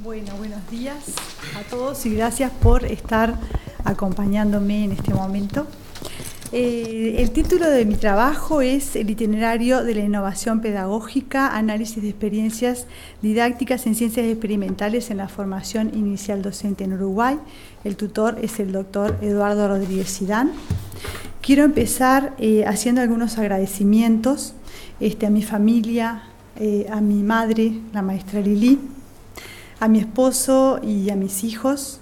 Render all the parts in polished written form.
Bueno, buenos días a todos y gracias por estar acompañándome en este momento. El título de mi trabajo es El itinerario de la innovación pedagógica, análisis de experiencias didácticas en ciencias experimentales en la formación inicial docente en Uruguay. El tutor es el doctor Eduardo Rodríguez Sidán. Quiero empezar haciendo algunos agradecimientos a mi familia, a mi madre, la maestra Lili, a mi esposo y a mis hijos,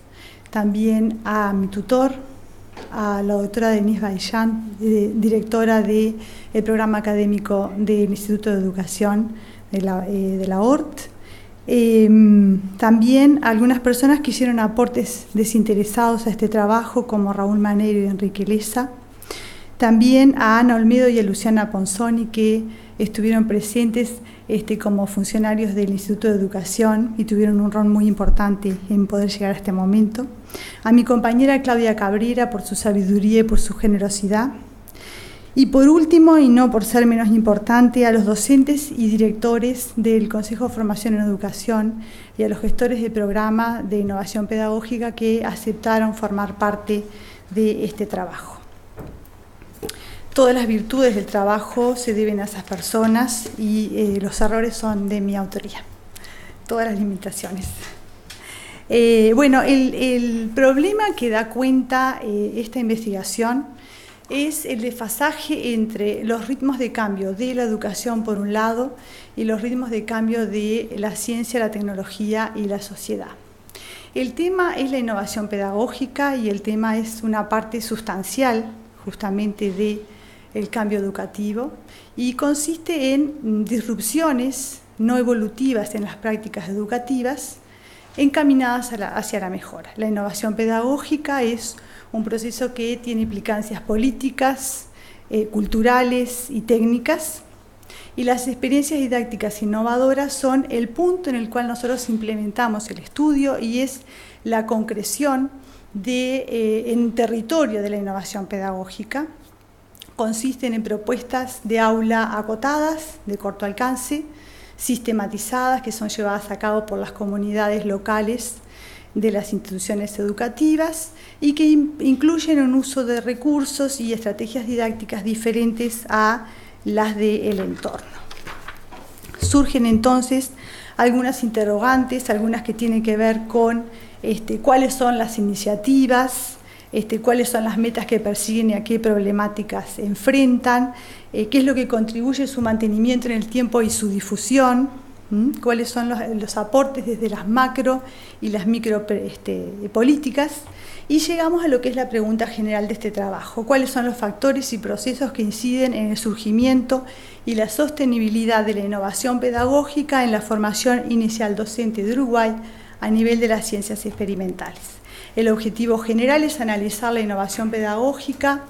también a mi tutor, a la doctora Denise Baillán, directora del programa académico del Instituto de Educación de la ORT. También a algunas personas que hicieron aportes desinteresados a este trabajo, como Raúl Maneiro y Enrique Leza. También a Ana Olmedo y a Luciana Ponzoni, que estuvieron presentes como funcionarios del Instituto de Educación y tuvieron un rol muy importante en poder llegar a este momento. A mi compañera Claudia Cabrera por su sabiduría y por su generosidad. Y por último, y no por ser menos importante, a los docentes y directores del Consejo de Formación en Educación y a los gestores del programa de innovación pedagógica que aceptaron formar parte de este trabajo. Todas las virtudes del trabajo se deben a esas personas y los errores son de mi autoría, todas las limitaciones. El problema que da cuenta esta investigación es el desfasaje entre los ritmos de cambio de la educación por un lado y los ritmos de cambio de la ciencia, la tecnología y la sociedad. El tema es la innovación pedagógica y el tema es una parte sustancial justamente del cambio educativo y consiste en disrupciones no evolutivas en las prácticas educativas encaminadas hacia la mejora. La innovación pedagógica es un proceso que tiene implicancias políticas, culturales y técnicas, y las experiencias didácticas innovadoras son el punto en el cual nosotros implementamos el estudio y es la concreción en territorio de la innovación pedagógica. Consisten en propuestas de aula acotadas, de corto alcance, sistematizadas, que son llevadas a cabo por las comunidades locales de las instituciones educativas y que incluyen un uso de recursos y estrategias didácticas diferentes a las del entorno. Surgen entonces algunas interrogantes, algunas que tienen que ver con cuáles son las iniciativas, cuáles son las metas que persiguen y a qué problemáticas enfrentan, qué es lo que contribuye a su mantenimiento en el tiempo y su difusión, cuáles son los aportes desde las macro y las micro políticas, y llegamos a lo que es la pregunta general de este trabajo: cuáles son los factores y procesos que inciden en el surgimiento y la sostenibilidad de la innovación pedagógica en la formación inicial docente de Uruguay a nivel de las ciencias experimentales. El objetivo general es analizar la innovación pedagógica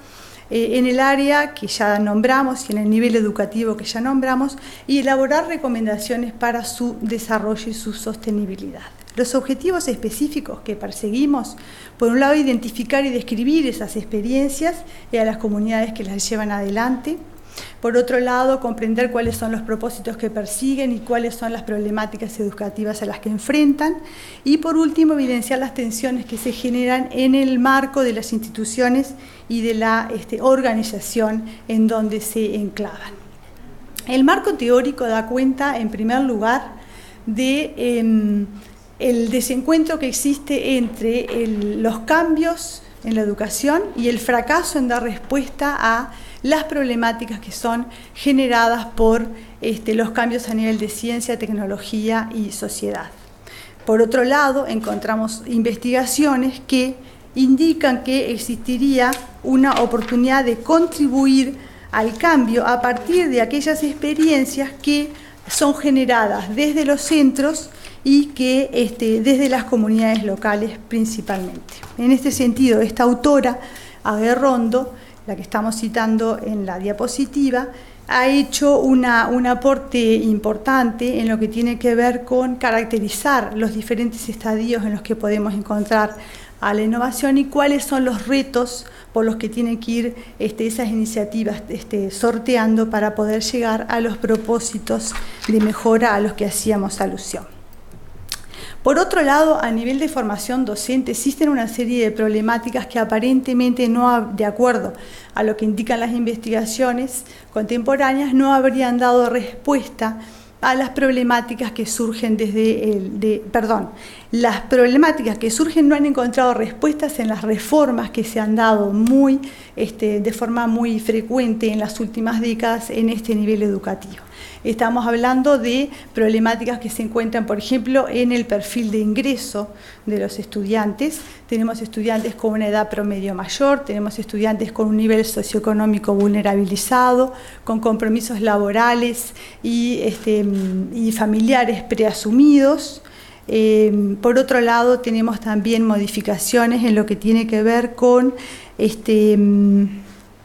en el área que ya nombramos y en el nivel educativo que ya nombramos y elaborar recomendaciones para su desarrollo y su sostenibilidad. Los objetivos específicos que perseguimos, por un lado, identificar y describir esas experiencias a las comunidades que las llevan adelante. Por otro lado, comprender cuáles son los propósitos que persiguen y cuáles son las problemáticas educativas a las que enfrentan. Y por último, evidenciar las tensiones que se generan en el marco de las instituciones y de la organización en donde se enclavan. El marco teórico da cuenta, en primer lugar, de el desencuentro que existe entre los cambios en la educación y el fracaso en dar respuesta a las problemáticas que son generadas por los cambios a nivel de ciencia, tecnología y sociedad. Por otro lado, encontramos investigaciones que indican que existiría una oportunidad de contribuir al cambio a partir de aquellas experiencias que son generadas desde los centros y que desde las comunidades locales principalmente. En este sentido, esta autora, Aguerrondo, la que estamos citando en la diapositiva, ha hecho un aporte importante en lo que tiene que ver con caracterizar los diferentes estadios en los que podemos encontrar a la innovación y cuáles son los retos por los que tienen que ir esas iniciativas sorteando para poder llegar a los propósitos de mejora a los que hacíamos alusión. Por otro lado, a nivel de formación docente, existen una serie de problemáticas que aparentemente, de acuerdo a lo que indican las investigaciones contemporáneas, no habrían dado respuesta a las problemáticas que surgen las problemáticas que surgen no han encontrado respuestas en las reformas que se han dado de forma muy frecuente en las últimas décadas en este nivel educativo. Estamos hablando de problemáticas que se encuentran, por ejemplo, en el perfil de ingreso de los estudiantes. Tenemos estudiantes con una edad promedio mayor, tenemos estudiantes con un nivel socioeconómico vulnerabilizado, con compromisos laborales y familiares preasumidos. Por otro lado, tenemos también modificaciones en lo que tiene que ver con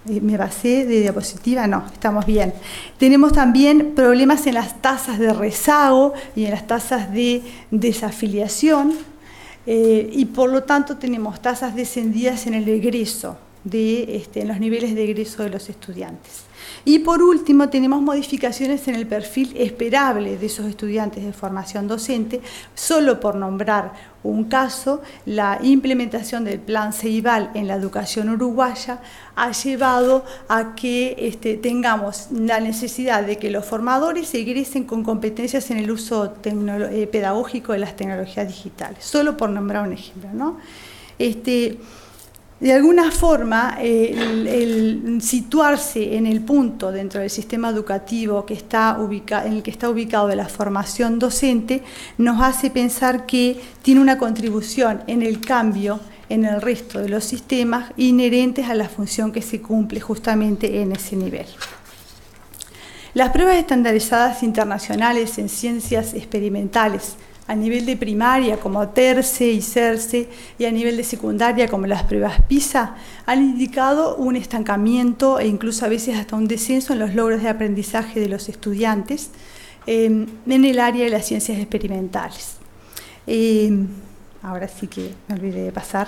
me basé de diapositiva, no, estamos bien. Tenemos también problemas en las tasas de rezago y en las tasas de desafiliación y por lo tanto tenemos tasas descendidas en el egreso, en los niveles de egreso de los estudiantes. Y por último tenemos modificaciones en el perfil esperable de esos estudiantes de formación docente. Solo por nombrar un caso, la implementación del plan Ceibal en la educación uruguaya ha llevado a que tengamos la necesidad de que los formadores egresen con competencias en el uso pedagógico de las tecnologías digitales. Solo por nombrar un ejemplo, ¿no? De alguna forma, el situarse en el punto dentro del sistema educativo en el que está ubicado la formación docente nos hace pensar que tiene una contribución en el cambio en el resto de los sistemas inherentes a la función que se cumple justamente en ese nivel. Las pruebas estandarizadas internacionales en ciencias experimentales a nivel de primaria como TERCE y CERCE y a nivel de secundaria como las pruebas PISA han indicado un estancamiento e incluso a veces hasta un descenso en los logros de aprendizaje de los estudiantes en el área de las ciencias experimentales. Ahora sí que me olvidé de pasar.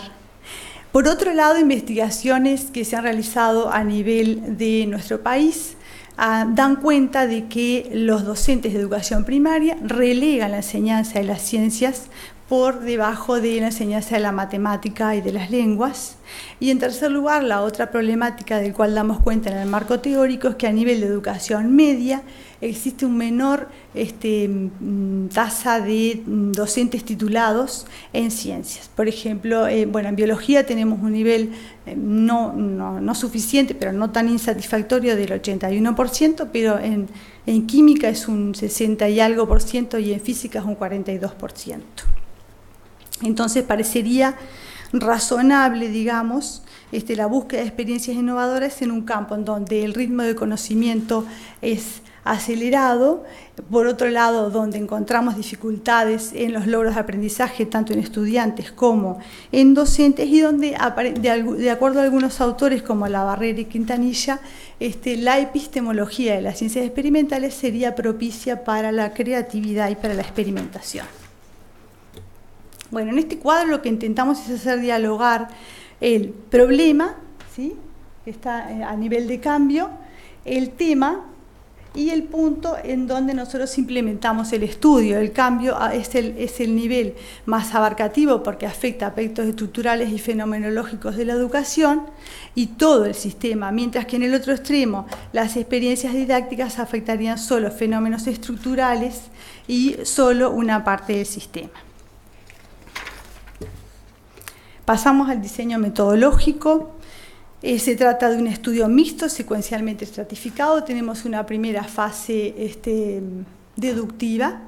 Por otro lado, investigaciones que se han realizado a nivel de nuestro país dan cuenta de que los docentes de educación primaria relegan la enseñanza de las ciencias por debajo de la enseñanza de la matemática y de las lenguas. Y en tercer lugar, la otra problemática del cual damos cuenta en el marco teórico es que a nivel de educación media existe un menor tasa de docentes titulados en ciencias. Por ejemplo, en biología tenemos un nivel no suficiente, pero no tan insatisfactorio del 81%, pero en química es un 60 y algo por ciento y en física es un 42%. Entonces parecería razonable, digamos, la búsqueda de experiencias innovadoras en un campo en donde el ritmo de conocimiento es acelerado, por otro lado donde encontramos dificultades en los logros de aprendizaje tanto en estudiantes como en docentes y donde de acuerdo a algunos autores como Labarrera y Quintanilla, la epistemología de las ciencias experimentales sería propicia para la creatividad y para la experimentación. Bueno, en este cuadro lo que intentamos es hacer dialogar el problema, ¿sí?, que está a nivel de cambio, el tema y el punto en donde nosotros implementamos el estudio. El cambio es el nivel más abarcativo porque afecta aspectos estructurales y fenomenológicos de la educación y todo el sistema, mientras que en el otro extremo las experiencias didácticas afectarían solo fenómenos estructurales y solo una parte del sistema. Pasamos al diseño metodológico. Se trata de un estudio mixto, secuencialmente estratificado. Tenemos una primera fase deductiva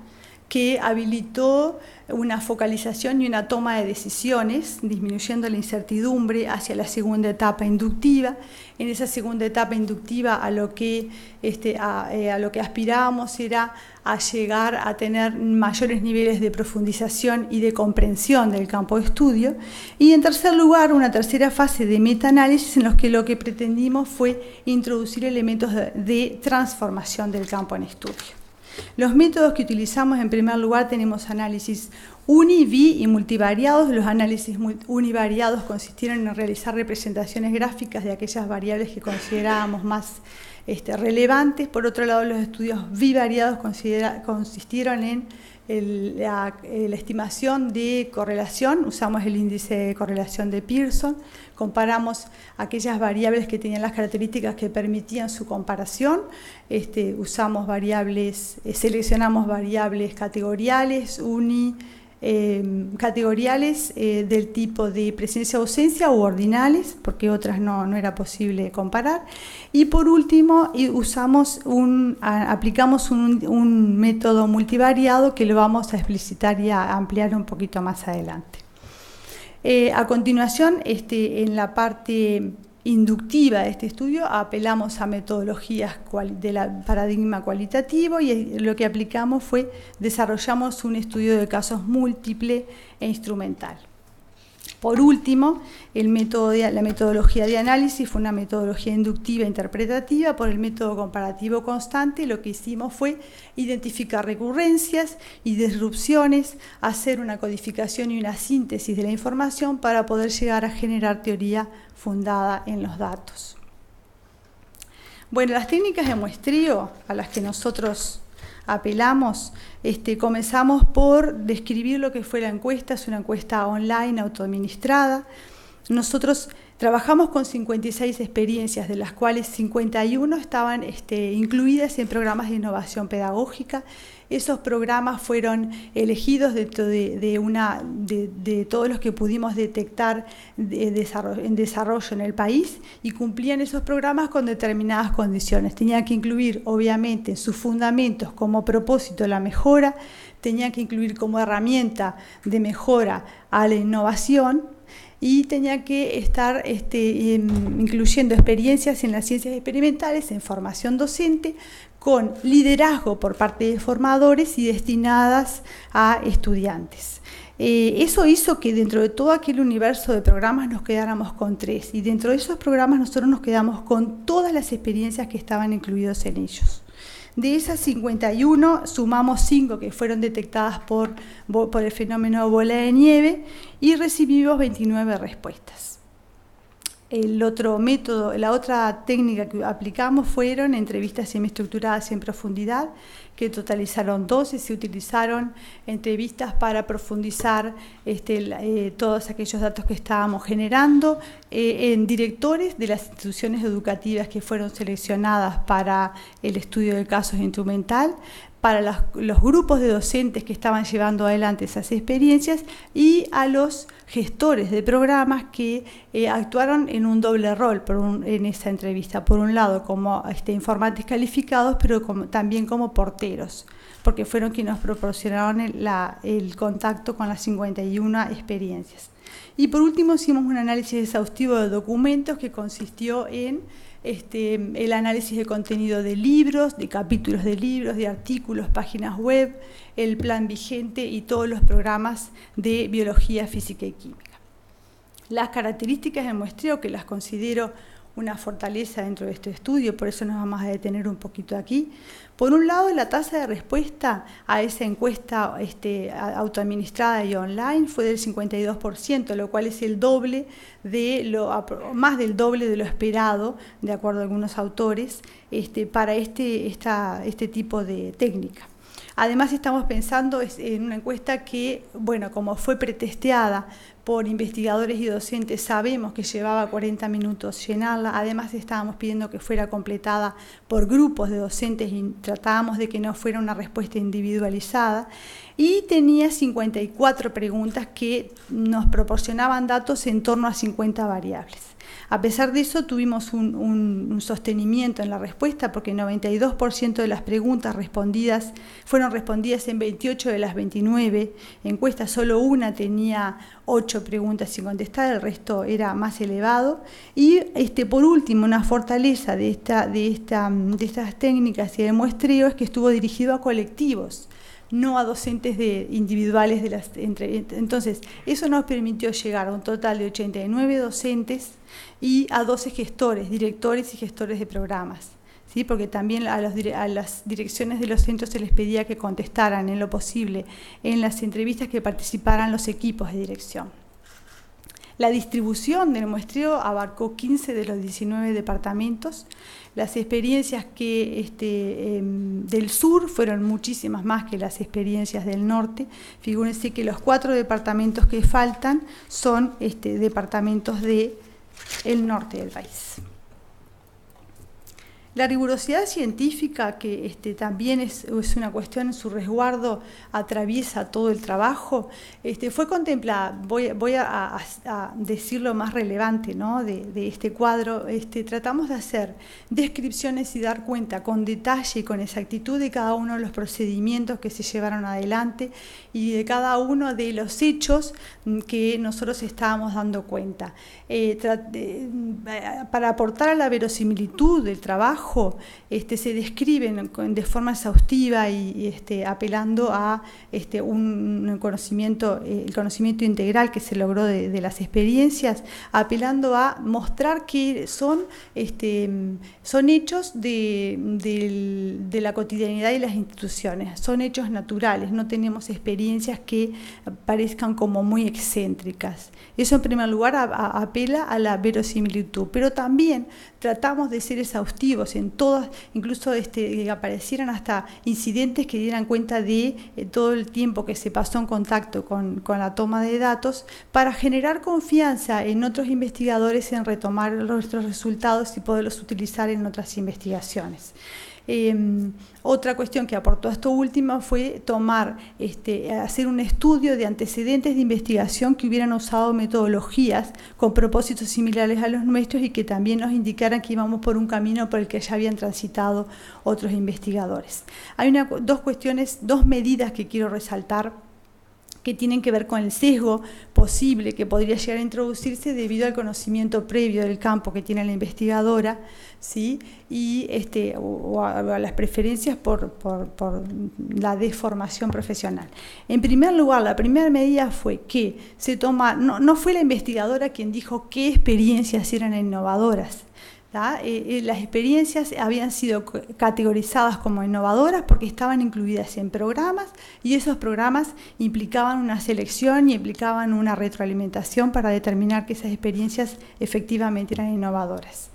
que habilitó una focalización y una toma de decisiones, disminuyendo la incertidumbre hacia la segunda etapa inductiva. En esa segunda etapa inductiva a lo que aspirábamos era a llegar a tener mayores niveles de profundización y de comprensión del campo de estudio. Y en tercer lugar, una tercera fase de metaanálisis en los que lo que pretendimos fue introducir elementos de transformación del campo en estudio. Los métodos que utilizamos, en primer lugar, tenemos análisis uni-, bi- y multivariados. Los análisis univariados consistieron en realizar representaciones gráficas de aquellas variables que considerábamos más relevantes. Por otro lado, los estudios bivariados consistieron en la estimación de correlación, usamos el índice de correlación de Pearson, comparamos aquellas variables que tenían las características que permitían su comparación, usamos variables, seleccionamos variables categoriales, categoriales del tipo de presencia-ausencia u ordinales, porque otras no era posible comparar. Y por último, aplicamos un método multivariado que lo vamos a explicitar y a ampliar un poquito más adelante. A continuación, en la parte inductiva de este estudio, apelamos a metodologías del paradigma cualitativo y lo que aplicamos fue, desarrollamos un estudio de casos múltiple e instrumental. Por último, la metodología de análisis fue una metodología inductiva interpretativa por el método comparativo constante. Lo que hicimos fue identificar recurrencias y disrupciones, hacer una codificación y una síntesis de la información para poder llegar a generar teoría fundada en los datos. Bueno, las técnicas de muestreo a las que nosotros apelamos, comenzamos por describir lo que fue la encuesta. Es una encuesta online autoadministrada. Nosotros trabajamos con 56 experiencias, de las cuales 51 estaban incluidas en programas de innovación pedagógica. Esos programas fueron elegidos de todos los que pudimos detectar en desarrollo en el país, y cumplían esos programas con determinadas condiciones. Tenían que incluir, obviamente, en sus fundamentos como propósito la mejora, tenían que incluir como herramienta de mejora a la innovación, y tenía que estar incluyendo experiencias en las ciencias experimentales, en formación docente, con liderazgo por parte de formadores y destinadas a estudiantes. Eso hizo que dentro de todo aquel universo de programas nos quedáramos con 3, y dentro de esos programas nosotros nos quedamos con todas las experiencias que estaban incluidas en ellos. De esas 51, sumamos 5 que fueron detectadas por el fenómeno bola de nieve, y recibimos 29 respuestas. El otro método, la otra técnica que aplicamos fueron entrevistas semiestructuradas en profundidad, que totalizaron 12. Se utilizaron entrevistas para profundizar todos aquellos datos que estábamos generando en directores de las instituciones educativas que fueron seleccionadas para el estudio de casos instrumental, para los grupos de docentes que estaban llevando adelante esas experiencias, y a los gestores de programas que actuaron en un doble rol en esa entrevista. Por un lado, como informantes calificados, pero también como porteros, porque fueron quienes nos proporcionaron el contacto con las 51 experiencias. Y por último, hicimos un análisis exhaustivo de documentos que consistió en el análisis de contenido de libros, de capítulos de libros, de artículos, páginas web, el plan vigente y todos los programas de biología, física y química. Las características del muestreo, que las considero una fortaleza dentro de este estudio, por eso nos vamos a detener un poquito aquí. Por un lado, la tasa de respuesta a esa encuesta autoadministrada y online fue del 52%, lo cual es el doble más del doble de lo esperado, de acuerdo a algunos autores, para este tipo de técnica. Además, estamos pensando en una encuesta que, bueno, como fue pretesteada por investigadores y docentes, sabemos que llevaba 40 minutos llenarla. Además, estábamos pidiendo que fuera completada por grupos de docentes y tratábamos de que no fuera una respuesta individualizada. Y tenía 54 preguntas que nos proporcionaban datos en torno a 50 variables. A pesar de eso, tuvimos un sostenimiento en la respuesta, porque el 92% de las preguntas fueron respondidas en 28 de las 29 encuestas. Solo una tenía 8 preguntas sin contestar, el resto era más elevado. Y por último, una fortaleza de estas técnicas y de muestreo es que estuvo dirigido a colectivos, no a docentes individuales de las entrevistas. Entonces, eso nos permitió llegar a un total de 89 docentes y a 12 gestores, directores y gestores de programas, ¿sí? Porque también a las direcciones de los centros se les pedía que contestaran en lo posible en las entrevistas, que participaran los equipos de dirección. La distribución del muestreo abarcó 15 de los 19 departamentos. Las experiencias del sur fueron muchísimas más que las experiencias del norte. Figúrense que los 4 departamentos que faltan son departamentos del norte del país. La rigurosidad científica, que también es una cuestión, su resguardo atraviesa todo el trabajo, fue contemplada. Voy a decir lo más relevante, ¿no?, de este cuadro. Tratamos de hacer descripciones y dar cuenta con detalle y con exactitud de cada uno de los procedimientos que se llevaron adelante y de cada uno de los hechos que nosotros estábamos dando cuenta. Para aportar a la verosimilitud del trabajo, se describen de forma exhaustiva y apelando a un conocimiento, el conocimiento integral que se logró de las experiencias, apelando a mostrar que son hechos de la cotidianidad y las instituciones, son hechos naturales, no tenemos experiencias que parezcan como muy excéntricas. Eso en primer lugar apela a la verosimilitud, pero también tratamos de ser exhaustivos en todas, incluso que aparecieran hasta incidentes que dieran cuenta de todo el tiempo que se pasó en contacto con la toma de datos, para generar confianza en otros investigadores en retomar nuestros resultados y poderlos utilizar en otras investigaciones. Otra cuestión que aportó a esto último fue hacer un estudio de antecedentes de investigación que hubieran usado metodologías con propósitos similares a los nuestros y que también nos indicaran que íbamos por un camino por el que ya habían transitado otros investigadores. Hay dos medidas que quiero resaltar, que tienen que ver con el sesgo posible que podría llegar a introducirse debido al conocimiento previo del campo que tiene la investigadora, ¿sí?, y o a las preferencias por la deformación profesional. En primer lugar, la primera medida fue que no fue la investigadora quien dijo qué experiencias eran innovadoras. Las experiencias habían sido categorizadas como innovadoras porque estaban incluidas en programas y esos programas implicaban una selección y implicaban una retroalimentación para determinar que esas experiencias efectivamente eran innovadoras.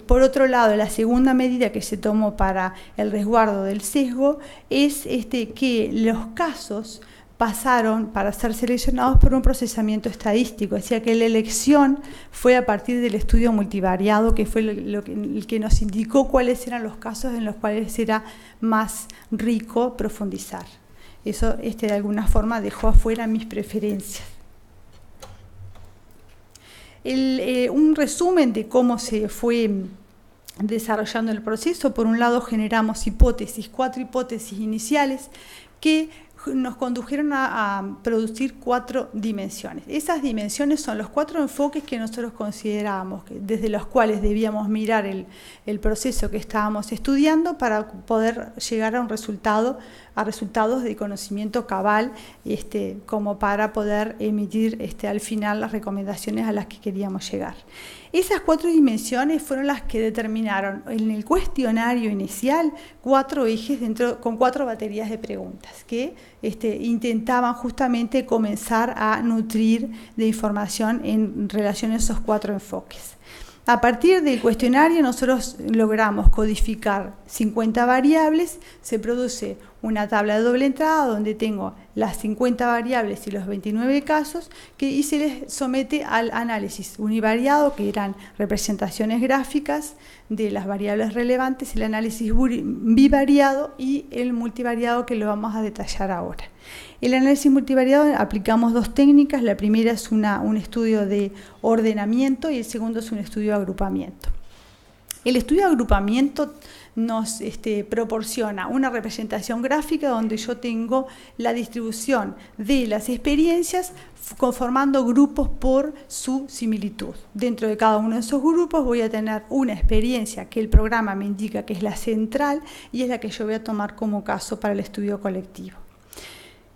Por otro lado, la segunda medida que se tomó para el resguardo del sesgo es que los casos pasaron para ser seleccionados por un procesamiento estadístico, es decir, que la elección fue a partir del estudio multivariado, que fue el que nos indicó cuáles eran los casos en los cuales era más rico profundizar. Eso de alguna forma dejó afuera mis preferencias. Un resumen de cómo se fue desarrollando el proceso. Por un lado, generamos 4 hipótesis iniciales que nos condujeron a producir 4 dimensiones. Esas dimensiones son los 4 enfoques que nosotros considerábamos, desde los cuales debíamos mirar el proceso que estábamos estudiando para poder llegar a resultados de conocimiento cabal, como para poder emitir al final las recomendaciones a las que queríamos llegar. Esas 4 dimensiones fueron las que determinaron en el cuestionario inicial 4 ejes con 4 baterías de preguntas que intentaban justamente comenzar a nutrir de información en relación a esos 4 enfoques. A partir del cuestionario nosotros logramos codificar 50 variables, se produce una tabla de doble entrada donde tengo las 50 variables y los 29 casos y se les somete al análisis univariado, que eran representaciones gráficas de las variables relevantes, el análisis bivariado y el multivariado, que lo vamos a detallar ahora. El análisis multivariado aplicamos 2 técnicas, la primera es un estudio de ordenamiento y el segundo es un estudio de agrupamiento. El estudio de agrupamiento nos proporciona una representación gráfica donde yo tengo la distribución de las experiencias conformando grupos por su similitud. Dentro de cada uno de esos grupos voy a tener una experiencia que el programa me indica que es la central y es la que yo voy a tomar como caso para el estudio colectivo.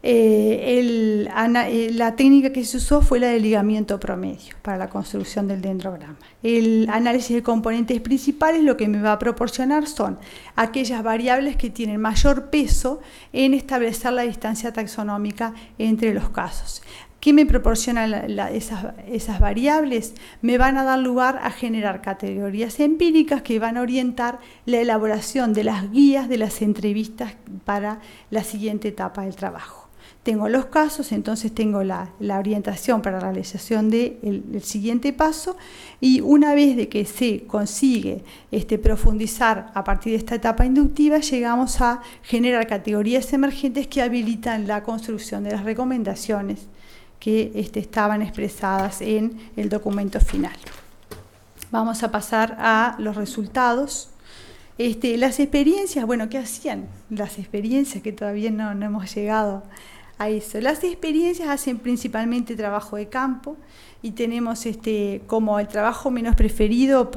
La técnica que se usó fue la de ligamiento promedio para la construcción del dendrograma. El análisis de componentes principales lo que me va a proporcionar son aquellas variables que tienen mayor peso en establecer la distancia taxonómica entre los casos. ¿Qué me proporcionan esas variables? Me van a dar lugar a generar categorías empíricas que van a orientar la elaboración de las guías de las entrevistas para la siguiente etapa del trabajo. Tengo los casos, entonces tengo la orientación para la realización del siguiente paso, y una vez de que se consigue profundizar a partir de esta etapa inductiva, llegamos a generar categorías emergentes que habilitan la construcción de las recomendaciones que estaban expresadas en el documento final. Vamos a pasar a los resultados. Las experiencias, bueno, ¿qué hacían las experiencias? Que todavía no hemos llegado a eso. Las experiencias hacen principalmente trabajo de campo, y tenemos como el trabajo menos preferido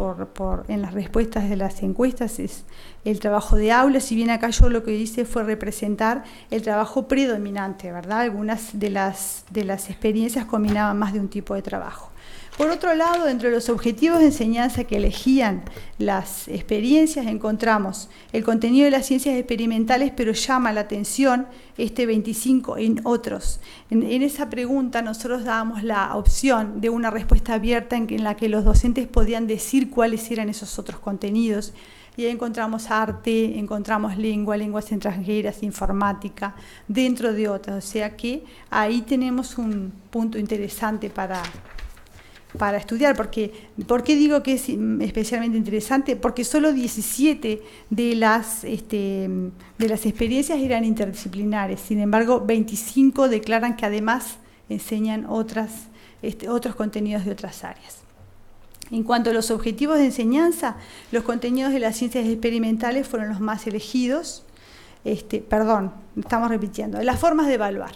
en las respuestas de las encuestas es el trabajo de aula, si bien acá yo lo que hice fue representar el trabajo predominante, ¿verdad? Algunas de las experiencias combinaban más de un tipo de trabajo. Por otro lado, dentro de los objetivos de enseñanza que elegían las experiencias, encontramos el contenido de las ciencias experimentales, pero llama la atención 25 en otros. En esa pregunta nosotros dábamos la opción de una respuesta abierta en la que los docentes podían decir cuáles eran esos otros contenidos. Y ahí encontramos arte, encontramos lengua, lenguas extranjeras, informática, dentro de otras. O sea que ahí tenemos un punto interesante para estudiar. ¿Por qué digo que es especialmente interesante? Porque solo 17 de las experiencias eran interdisciplinares. Sin embargo, 25 declaran que además enseñan otros contenidos de otras áreas. En cuanto a los objetivos de enseñanza, los contenidos de las ciencias experimentales fueron los más elegidos. Estamos repitiendo. Las formas de evaluar.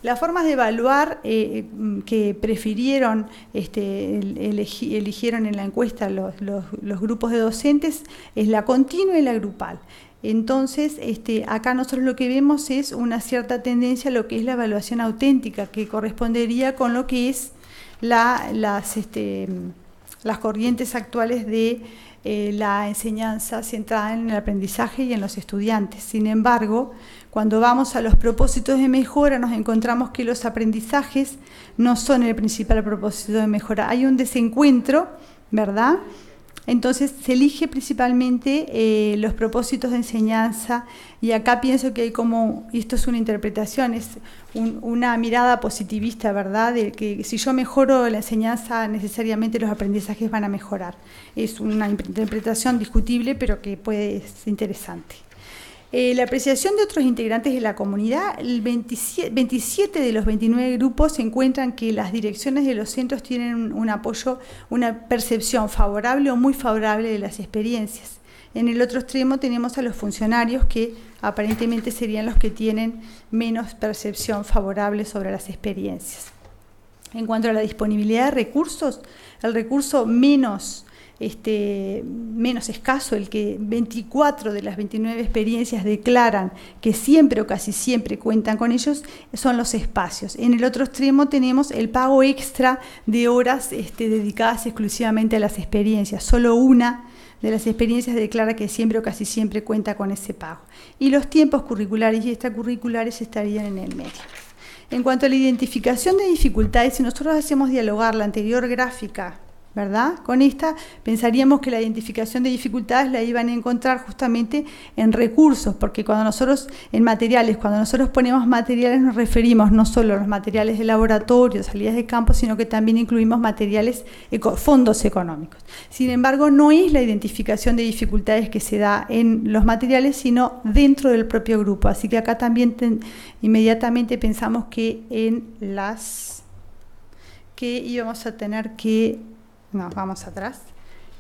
Las formas de evaluar que prefirieron, eligieron en la encuesta los grupos de docentes es la continua y la grupal. Entonces, acá nosotros lo que vemos es una cierta tendencia a lo que es la evaluación auténtica, que correspondería con lo que es las corrientes actuales de la enseñanza centrada en el aprendizaje y en los estudiantes. Sin embargo, cuando vamos a los propósitos de mejora, nos encontramos que los aprendizajes no son el principal propósito de mejora. Hay un desencuentro, ¿verdad? Entonces se elige principalmente los propósitos de enseñanza, y acá pienso que hay como, y esto es una interpretación, es una mirada positivista, ¿verdad? De que si yo mejoro la enseñanza, necesariamente los aprendizajes van a mejorar. Es una interpretación discutible, pero que ser interesante. La apreciación de otros integrantes de la comunidad, 27 de los 29 grupos encuentran que las direcciones de los centros tienen un apoyo, una percepción favorable o muy favorable de las experiencias. En el otro extremo tenemos a los funcionarios, que aparentemente serían los que tienen menos percepción favorable sobre las experiencias. En cuanto a la disponibilidad de recursos, el recurso menos escaso, el que 24 de las 29 experiencias declaran que siempre o casi siempre cuentan con ellos, son los espacios. En el otro extremo tenemos el pago extra de horas dedicadas exclusivamente a las experiencias. Solo una de las experiencias declara que siempre o casi siempre cuenta con ese pago. Y los tiempos curriculares y extracurriculares estarían en el medio. En cuanto a la identificación de dificultades, si nosotros hacemos dialogar la anterior gráfica, ¿verdad? Con esta pensaríamos que la identificación de dificultades la iban a encontrar justamente en recursos, porque cuando nosotros ponemos materiales nos referimos no solo a los materiales de laboratorio, salidas de campo, sino que también incluimos materiales, fondos económicos. Sin embargo, no es la identificación de dificultades que se da en los materiales, sino dentro del propio grupo. Así que acá también inmediatamente pensamos que íbamos a tener que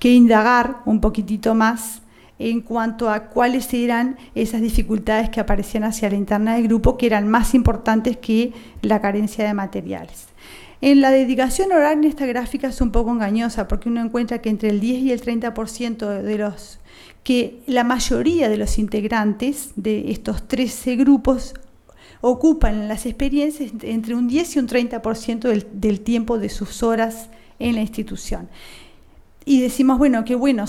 indagar un poquitito más en cuanto a cuáles eran esas dificultades que aparecían hacia la interna del grupo, que eran más importantes que la carencia de materiales. En la dedicación oral, en esta gráfica es un poco engañosa, porque uno encuentra que entre el 10 y el 30% que la mayoría de los integrantes de estos 13 grupos ocupan en las experiencias entre un 10 y un 30% del tiempo de sus horas en la institución. Y decimos,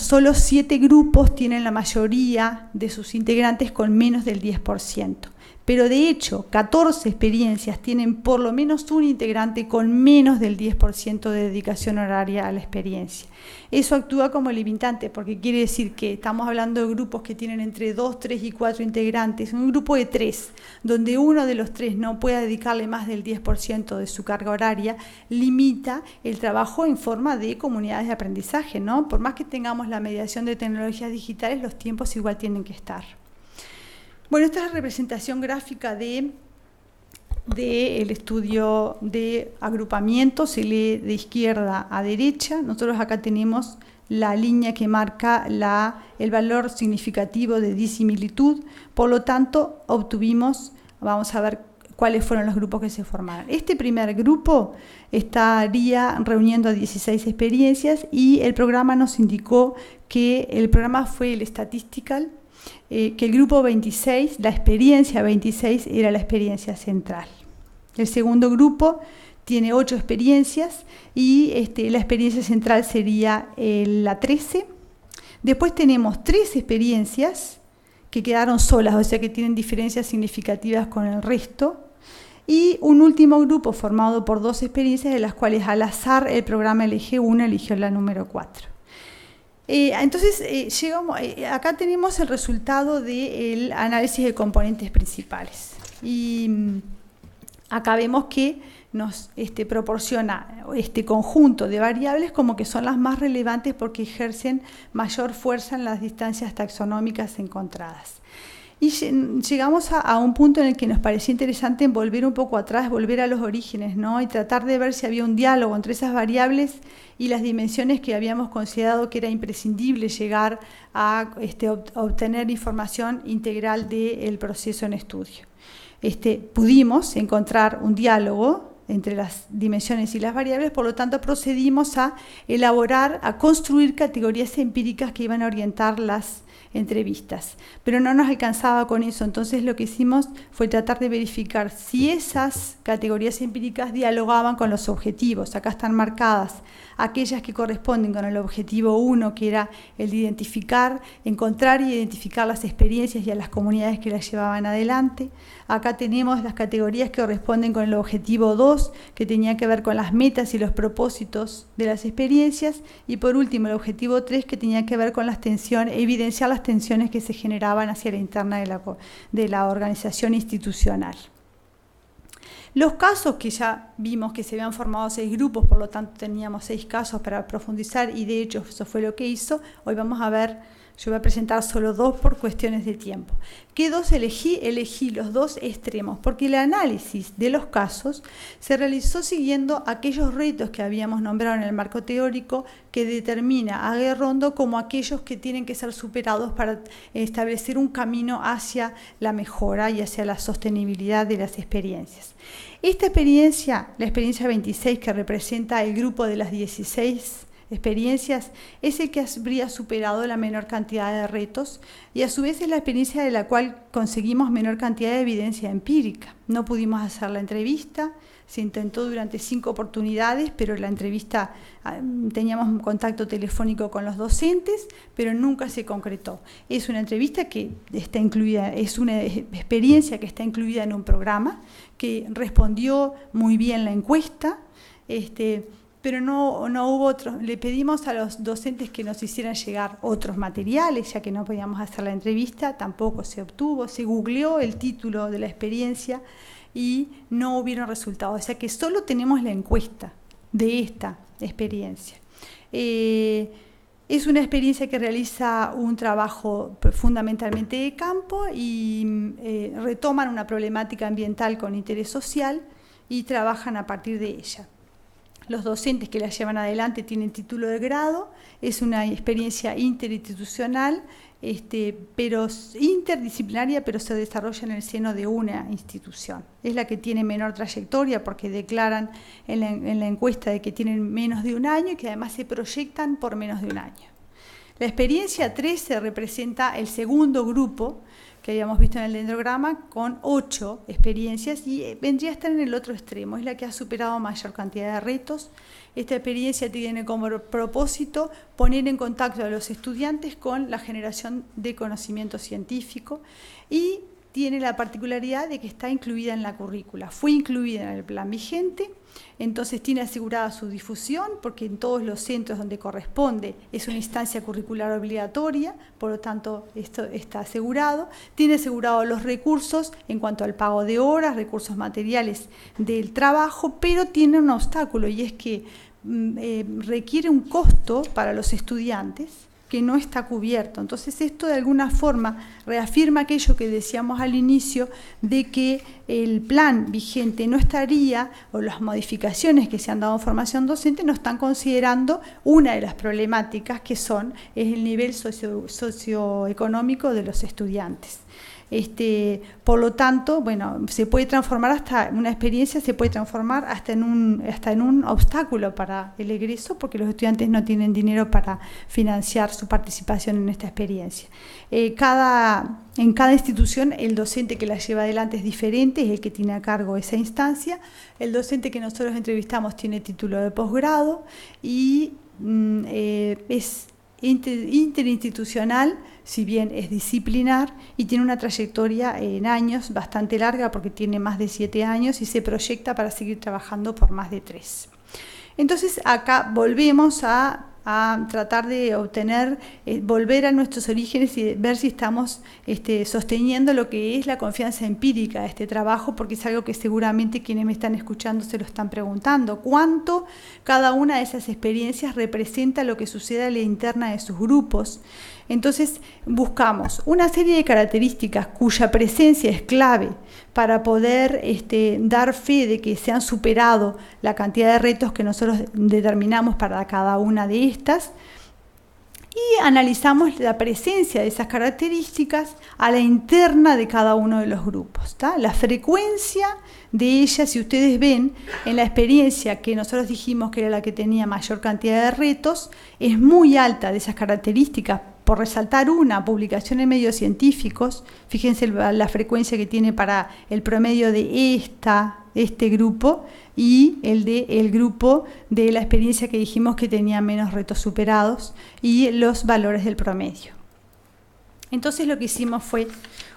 solo 7 grupos tienen la mayoría de sus integrantes con menos del 10%. pero de hecho 14 experiencias tienen por lo menos un integrante con menos del 10% de dedicación horaria a la experiencia. Eso actúa como limitante porque quiere decir que estamos hablando de grupos que tienen entre 2, 3 y 4 integrantes. Un grupo de 3, donde uno de los 3 no pueda dedicarle más del 10% de su carga horaria, limita el trabajo en forma de comunidades de aprendizaje, ¿no? Por más que tengamos la mediación de tecnologías digitales, los tiempos igual tienen que estar. Bueno, esta es la representación gráfica del estudio de agrupamiento, se lee de izquierda a derecha. Nosotros acá tenemos la línea que marca el valor significativo de disimilitud, por lo tanto obtuvimos, vamos a ver cuáles fueron los grupos que se formaron. Este primer grupo estaría reuniendo 16 experiencias y el programa nos indicó que el programa fue el Statistical, que el grupo 26, la experiencia 26, era la experiencia central. El segundo grupo tiene 8 experiencias y la experiencia central sería la 13. Después tenemos 3 experiencias que quedaron solas, o sea que tienen diferencias significativas con el resto. Y un último grupo formado por 2 experiencias, de las cuales al azar el programa eligió la número 4. Entonces, acá tenemos el resultado del análisis de componentes principales. Y acá vemos que nos proporciona este conjunto de variables como que son las más relevantes porque ejercen mayor fuerza en las distancias taxonómicas encontradas. Y llegamos a un punto en el que nos parecía interesante volver un poco atrás, volver a los orígenes, ¿no? Y tratar de ver si había un diálogo entre esas variables y las dimensiones que habíamos considerado que era imprescindible llegar a obtener información integral del proceso en estudio. Pudimos encontrar un diálogo entre las dimensiones y las variables, por lo tanto procedimos a construir categorías empíricas que iban a orientar las entrevistas, pero no nos alcanzaba con eso. Entonces lo que hicimos fue tratar de verificar si esas categorías empíricas dialogaban con los objetivos. Acá están marcadas aquellas que corresponden con el objetivo 1, que era el de identificar, encontrar y identificar las experiencias y a las comunidades que las llevaban adelante. Acá tenemos las categorías que corresponden con el objetivo 2, que tenía que ver con las metas y los propósitos de las experiencias, y por último el objetivo 3, que tenía que ver con las tensiones, evidenciar las tensiones que se generaban hacia la interna de la organización institucional. Los casos que ya vimos que se habían formado 6 grupos, por lo tanto teníamos 6 casos para profundizar y de hecho eso fue lo que hizo. Hoy vamos a ver, yo voy a presentar solo 2 por cuestiones de tiempo. ¿Qué 2 elegí? Elegí los 2 extremos, porque el análisis de los casos se realizó siguiendo aquellos retos que habíamos nombrado en el marco teórico que determina a Guerrondo como aquellos que tienen que ser superados para establecer un camino hacia la mejora y hacia la sostenibilidad de las experiencias. Esta experiencia, la experiencia 26, que representa el grupo de las 16 experiencias, es el que habría superado la menor cantidad de retos y a su vez es la experiencia de la cual conseguimos menor cantidad de evidencia empírica. No pudimos hacer la entrevista, se intentó durante 5 oportunidades, pero la entrevista teníamos un contacto telefónico con los docentes, pero nunca se concretó. Es una entrevista que está incluida, es una experiencia que está incluida en un programa que respondió muy bien la encuesta, pero no hubo otros. Le pedimos a los docentes que nos hicieran llegar otros materiales, ya que no podíamos hacer la entrevista, tampoco se obtuvo, se googleó el título de la experiencia y no hubieron resultados, o sea que solo tenemos la encuesta de esta experiencia. Es una experiencia que realiza un trabajo fundamentalmente de campo y retoman una problemática ambiental con interés social y trabajan a partir de ella. Los docentes que la llevan adelante tienen título de grado, es una experiencia interinstitucional, pero interdisciplinaria, pero se desarrolla en el seno de una institución. Es la que tiene menor trayectoria porque declaran en la encuesta de que tienen menos de un año y que además se proyectan por menos de un año. La experiencia 13 representa el segundo grupo que habíamos visto en el dendrograma, con 8 experiencias y vendría a estar en el otro extremo, es la que ha superado mayor cantidad de retos. Esta experiencia tiene como propósito poner en contacto a los estudiantes con la generación de conocimiento científico y tiene la particularidad de que está incluida en la currícula, fue incluida en el plan vigente, entonces tiene asegurada su difusión, porque en todos los centros donde corresponde es una instancia curricular obligatoria, por lo tanto esto está asegurado, tiene asegurado los recursos en cuanto al pago de horas, recursos materiales del trabajo, pero tiene un obstáculo, y es que requiere un costo para los estudiantes que no está cubierto. Entonces esto de alguna forma reafirma aquello que decíamos al inicio, de que el plan vigente no estaría, o las modificaciones que se han dado en formación docente no están considerando una de las problemáticas que es el nivel socioeconómico de los estudiantes. Por lo tanto, bueno, se puede transformar una experiencia se puede transformar hasta en un obstáculo para el egreso, porque los estudiantes no tienen dinero para financiar su participación en esta experiencia. En cada institución el docente que la lleva adelante es diferente, es el que tiene a cargo esa instancia. El docente que nosotros entrevistamos tiene título de posgrado y es interinstitucional, si bien es disciplinar, y tiene una trayectoria en años bastante larga, porque tiene más de 7 años y se proyecta para seguir trabajando por más de 3. Entonces acá volvemos a tratar de volver a nuestros orígenes y ver si estamos sosteniendo lo que es la confianza empírica de este trabajo, porque es algo que seguramente quienes me están escuchando se lo están preguntando. ¿Cuánto cada una de esas experiencias representa lo que sucede a la interna de sus grupos? Entonces buscamos una serie de características cuya presencia es clave para poder dar fe de que se han superado la cantidad de retos que nosotros determinamos para cada una de estas, y analizamos la presencia de esas características a la interna de cada uno de los grupos, ¿tá? La frecuencia de ellas, si ustedes ven, en la experiencia que nosotros dijimos que era la que tenía mayor cantidad de retos, es muy alta de esas características. Por resaltar una, publicación en medios científicos, fíjense la frecuencia que tiene para el promedio de este grupo y el grupo de la experiencia que dijimos que tenía menos retos superados, y los valores del promedio. Entonces lo que hicimos fue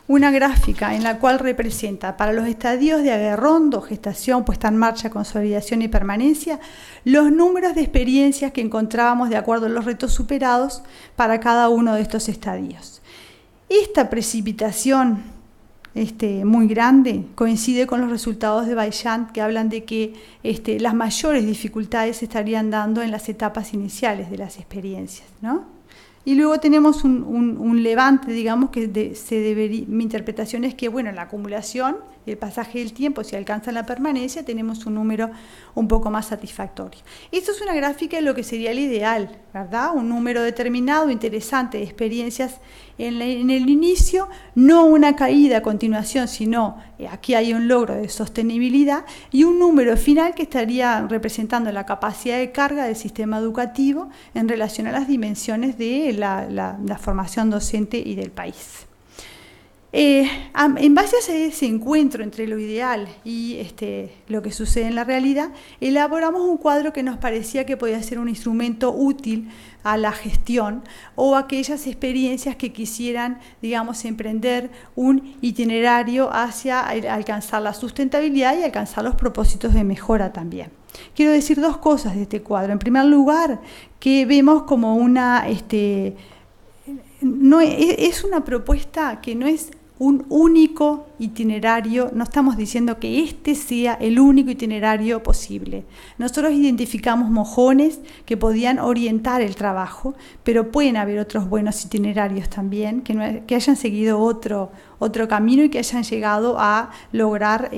una gráfica en la cual representa para los estadios de aguerrondo, gestación, puesta en marcha, consolidación y permanencia, los números de experiencias que encontrábamos de acuerdo a los retos superados para cada uno de estos estadios. Esta precipitación muy grande coincide con los resultados de Vaillant, que hablan de que las mayores dificultades se estarían dando en las etapas iniciales de las experiencias, ¿no? Y luego tenemos un levante, digamos, que mi interpretación es que, bueno, la acumulación, el pasaje del tiempo, si alcanza la permanencia, tenemos un número un poco más satisfactorio. Esto es una gráfica de lo que sería el ideal, ¿verdad? Un número determinado, interesante, de experiencias en el inicio, no una caída a continuación, sino aquí hay un logro de sostenibilidad, y un número final que estaría representando la capacidad de carga del sistema educativo en relación a las dimensiones de la formación docente y del país. En base a ese encuentro entre lo ideal y lo que sucede en la realidad, elaboramos un cuadro que nos parecía que podía ser un instrumento útil a la gestión o a aquellas experiencias que quisieran, digamos, emprender un itinerario hacia alcanzar la sustentabilidad y alcanzar los propósitos de mejora también. Quiero decir dos cosas de este cuadro. En primer lugar, que vemos como es una propuesta que no es un único itinerario, no estamos diciendo que este sea el único itinerario posible. Nosotros identificamos mojones que podían orientar el trabajo, pero pueden haber otros buenos itinerarios también, que hayan seguido otro camino y que hayan llegado a lograr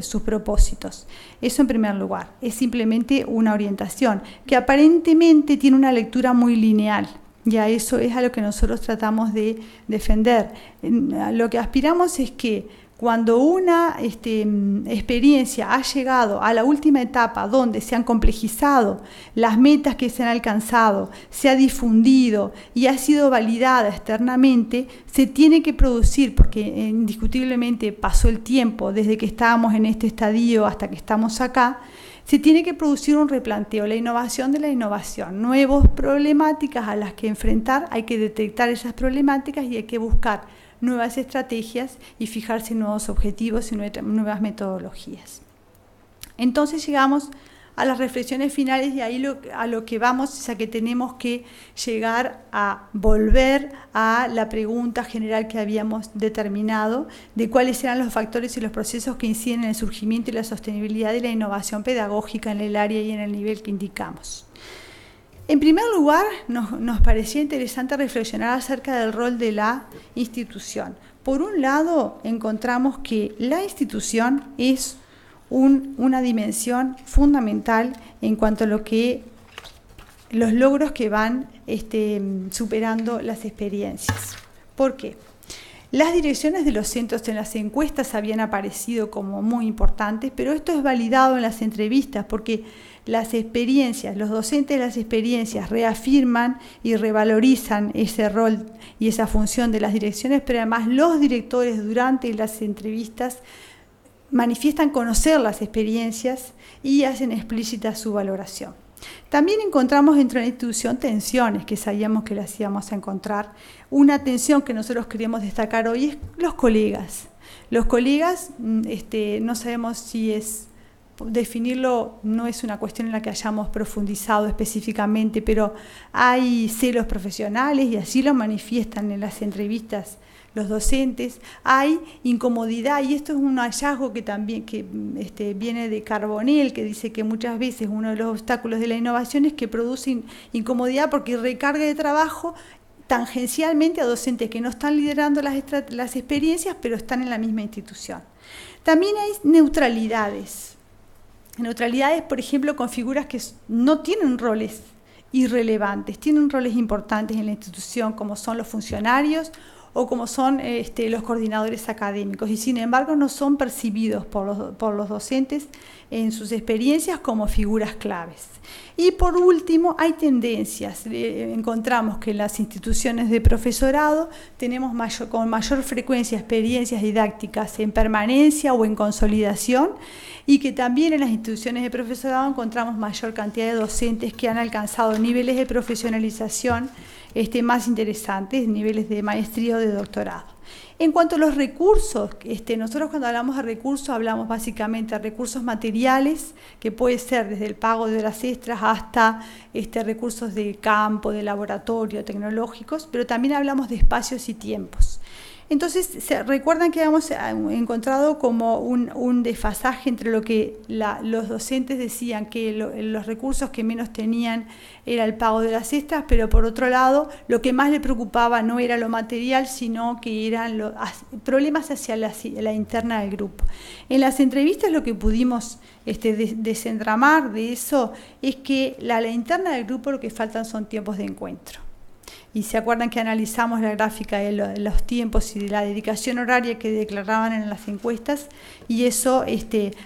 sus propósitos. Eso en primer lugar, es simplemente una orientación que aparentemente tiene una lectura muy lineal. Ya eso es a lo que nosotros tratamos de defender. Lo que aspiramos es que cuando una experiencia ha llegado a la última etapa donde se han complejizado las metas que se han alcanzado, se ha difundido y ha sido validada externamente, se tiene que producir, porque indiscutiblemente pasó el tiempo desde que estábamos en este estadio hasta que estamos acá, se tiene que producir un replanteo, la innovación de la innovación, nuevas problemáticas a las que enfrentar, hay que detectar esas problemáticas y hay que buscar nuevas estrategias y fijarse nuevos objetivos y nuevas metodologías. Entonces llegamos a las reflexiones finales y ahí a lo que vamos es a que tenemos que llegar a volver a la pregunta general que habíamos determinado de cuáles eran los factores y los procesos que inciden en el surgimiento y la sostenibilidad de la innovación pedagógica en el área y en el nivel que indicamos. En primer lugar, nos parecía interesante reflexionar acerca del rol de la institución. Por un lado, encontramos que la institución es una dimensión fundamental en cuanto a los logros que van superando las experiencias. ¿Por qué? Las direcciones de los centros en las encuestas habían aparecido como muy importantes, pero esto es validado en las entrevistas porque las experiencias, los docentes de las experiencias reafirman y revalorizan ese rol y esa función de las direcciones, pero además los directores durante las entrevistas manifiestan conocer las experiencias y hacen explícita su valoración. También encontramos dentro de la institución tensiones que sabíamos que las íbamos a encontrar. Una tensión que nosotros queremos destacar hoy es los colegas. Los colegas, no sabemos si es definirlo, no es una cuestión en la que hayamos profundizado específicamente, pero hay celos profesionales y así lo manifiestan en las entrevistas los docentes, hay incomodidad, y esto es un hallazgo que también viene de Carbonell, que dice que muchas veces uno de los obstáculos de la innovación es que produce incomodidad porque recarga de trabajo tangencialmente a docentes que no están liderando las experiencias, pero están en la misma institución. También hay neutralidades, por ejemplo, con figuras que no tienen roles irrelevantes, tienen roles importantes en la institución, como son los funcionarios o como son los coordinadores académicos, y sin embargo no son percibidos por los docentes en sus experiencias como figuras claves. Y por último, hay tendencias. Encontramos que en las instituciones de profesorado tenemos con mayor frecuencia experiencias didácticas en permanencia o en consolidación, y que también en las instituciones de profesorado encontramos mayor cantidad de docentes que han alcanzado niveles de profesionalización más interesantes, niveles de maestría o de doctorado. En cuanto a los recursos, nosotros cuando hablamos de recursos hablamos básicamente de recursos materiales, que puede ser desde el pago de horas extras hasta recursos de campo, de laboratorio, tecnológicos, pero también hablamos de espacios y tiempos. Entonces, recuerdan que habíamos encontrado como un desfasaje entre lo que los docentes decían que los recursos que menos tenían era el pago de las extras, pero por otro lado, lo que más le preocupaba no era lo material, sino que eran los problemas hacia la interna del grupo. En las entrevistas lo que pudimos desentramar de eso es que la interna del grupo lo que faltan son tiempos de encuentro. Y se acuerdan que analizamos la gráfica de los tiempos y de la dedicación horaria que declaraban en las encuestas, y eso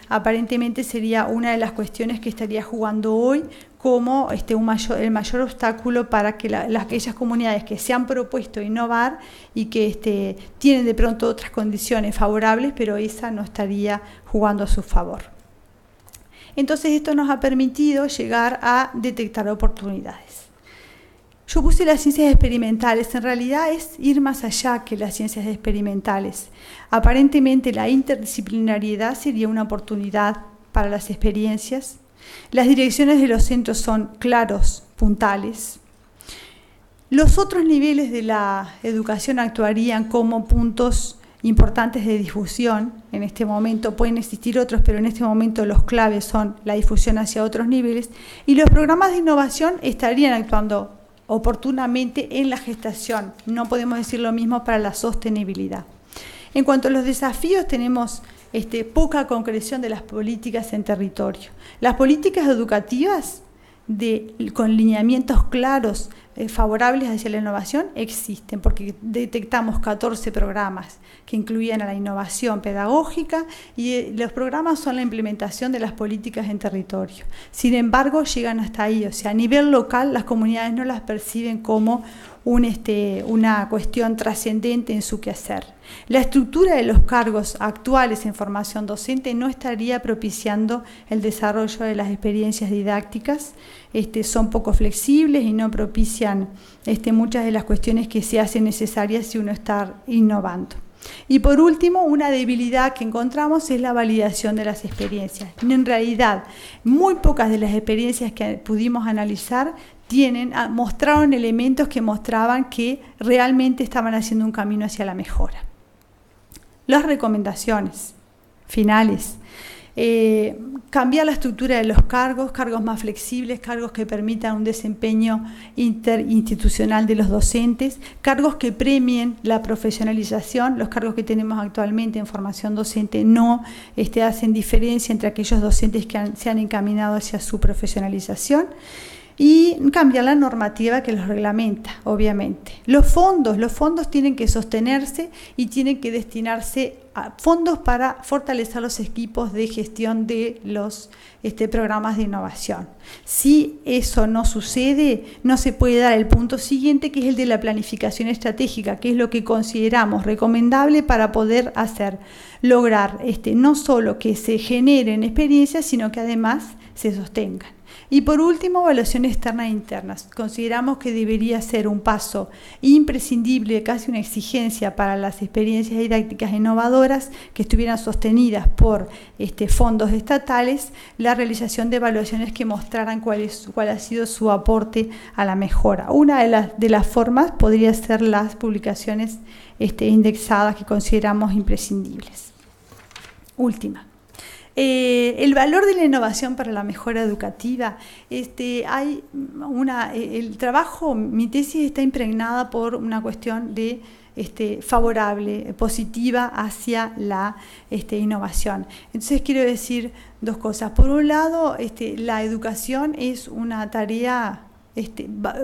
aparentemente sería una de las cuestiones que estaría jugando hoy como el mayor obstáculo para que aquellas comunidades que se han propuesto innovar y que tienen de pronto otras condiciones favorables, pero esa no estaría jugando a su favor. Entonces esto nos ha permitido llegar a detectar oportunidades. Yo puse las ciencias experimentales, en realidad es ir más allá que las ciencias experimentales. Aparentemente la interdisciplinariedad sería una oportunidad para las experiencias. Las direcciones de los centros son claros, puntales. Los otros niveles de la educación actuarían como puntos importantes de difusión. En este momento pueden existir otros, pero en este momento los claves son la difusión hacia otros niveles, y los programas de innovación estarían actuando oportunamente en la gestación. No podemos decir lo mismo para la sostenibilidad. En cuanto a los desafíos, tenemos poca concreción de las políticas en territorio. Las políticas educativas con lineamientos claros favorables hacia la innovación existen, porque detectamos 14 programas que incluían a la innovación pedagógica, y los programas son la implementación de las políticas en territorio. Sin embargo, llegan hasta ahí, o sea, a nivel local las comunidades no las perciben como una cuestión trascendente en su quehacer. La estructura de los cargos actuales en formación docente no estaría propiciando el desarrollo de las experiencias didácticas, son poco flexibles y no propician muchas de las cuestiones que se hacen necesarias si uno está innovando. Y por último, una debilidad que encontramos es la validación de las experiencias. En realidad, muy pocas de las experiencias que pudimos analizar mostraron elementos que mostraban que realmente estaban haciendo un camino hacia la mejora. Las recomendaciones finales. Cambiar la estructura de los cargos más flexibles, cargos que permitan un desempeño interinstitucional de los docentes, cargos que premien la profesionalización. Los cargos que tenemos actualmente en formación docente no hacen diferencia entre aquellos docentes que se han encaminado hacia su profesionalización. Y cambiar la normativa que los reglamenta, obviamente. Los fondos tienen que sostenerse y tienen que destinarse a fondos para fortalecer los equipos de gestión de los programas de innovación. Si eso no sucede, no se puede dar el punto siguiente, que es el de la planificación estratégica, que es lo que consideramos recomendable para poder lograr no solo que se generen experiencias, sino que además se sostengan. Y por último, evaluación externa e interna. Consideramos que debería ser un paso imprescindible, casi una exigencia para las experiencias didácticas innovadoras que estuvieran sostenidas por fondos estatales, la realización de evaluaciones que mostraran cuál ha sido su aporte a la mejora. Una de las formas podría ser las publicaciones indexadas que consideramos imprescindibles. Última. El valor de la innovación para la mejora educativa. Mi tesis está impregnada por una cuestión de favorable, positiva hacia la innovación. Entonces quiero decir dos cosas. Por un lado, la educación es una tarea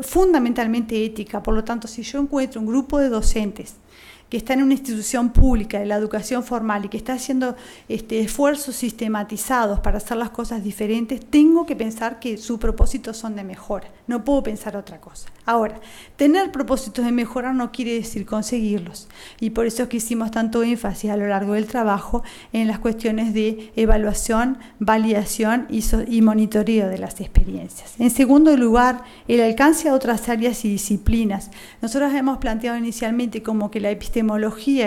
fundamentalmente ética. Por lo tanto, si yo encuentro un grupo de docentes que está en una institución pública de la educación formal y que está haciendo esfuerzos sistematizados para hacer las cosas diferentes, tengo que pensar que sus propósitos son de mejora. No puedo pensar otra cosa. Ahora, tener propósitos de mejora no quiere decir conseguirlos. Y por eso es que hicimos tanto énfasis a lo largo del trabajo en las cuestiones de evaluación, validación y monitoreo de las experiencias. En segundo lugar, el alcance a otras áreas y disciplinas. Nosotros hemos planteado inicialmente como que la epistemología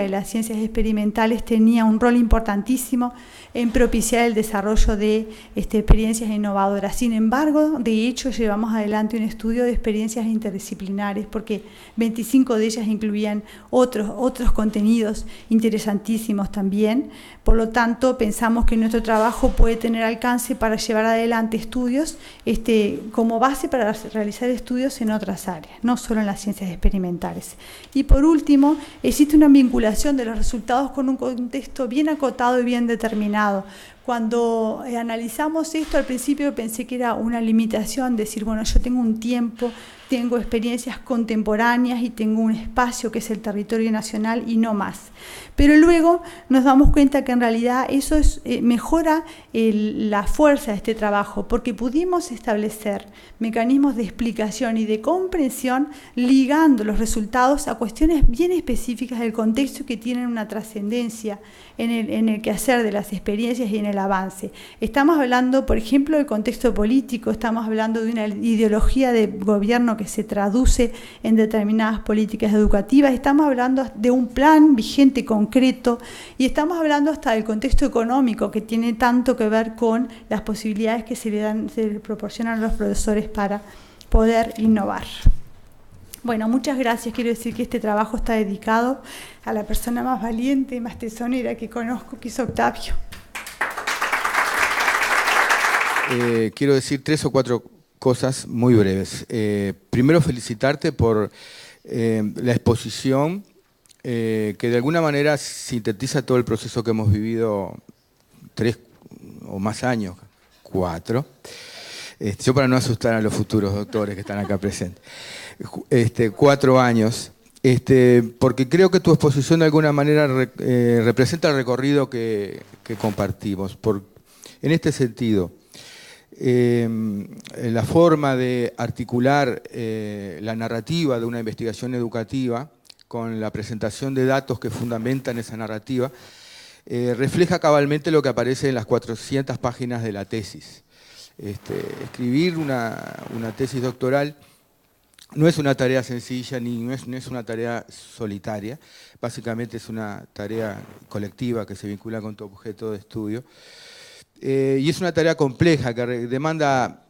y las ciencias experimentales tenía un rol importantísimo en propiciar el desarrollo de experiencias innovadoras. Sin embargo, de hecho, llevamos adelante un estudio de experiencias interdisciplinares porque 25 de ellas incluían otros contenidos interesantísimos también. Por lo tanto, pensamos que nuestro trabajo puede tener alcance para llevar adelante estudios como base para realizar estudios en otras áreas, no solo en las ciencias experimentales. Y por último, existe una vinculación de los resultados con un contexto bien acotado y bien determinado. Cuando analizamos esto, al principio pensé que era una limitación, decir, bueno, yo tengo un tiempo, tengo experiencias contemporáneas y tengo un espacio que es el territorio nacional y no más. Pero luego nos damos cuenta que en realidad eso mejora la fuerza de este trabajo, porque pudimos establecer mecanismos de explicación y de comprensión ligando los resultados a cuestiones bien específicas del contexto que tienen una trascendencia en el quehacer de las experiencias y en el avance. Estamos hablando, por ejemplo, del contexto político, estamos hablando de una ideología de gobierno que se traduce en determinadas políticas educativas, estamos hablando de un plan vigente concreto y estamos hablando hasta del contexto económico que tiene tanto que ver con las posibilidades que se le proporcionan a los profesores para poder innovar. Bueno, muchas gracias. Quiero decir que este trabajo está dedicado a la persona más valiente y más tesonera que conozco, que es Octavio. Quiero decir 3 o 4 cosas muy breves. Primero, felicitarte por la exposición que de alguna manera sintetiza todo el proceso que hemos vivido 3 o más años, 4. Yo para no asustar a los futuros doctores que están acá presentes. 4 años, porque creo que tu exposición de alguna manera representa el recorrido que compartimos. En este sentido, la forma de articular la narrativa de una investigación educativa con la presentación de datos que fundamentan esa narrativa, refleja cabalmente lo que aparece en las 400 páginas de la tesis. Escribir una tesis doctoral no es una tarea sencilla ni no es una tarea solitaria, básicamente es una tarea colectiva que se vincula con tu objeto de estudio. Y es una tarea compleja que demanda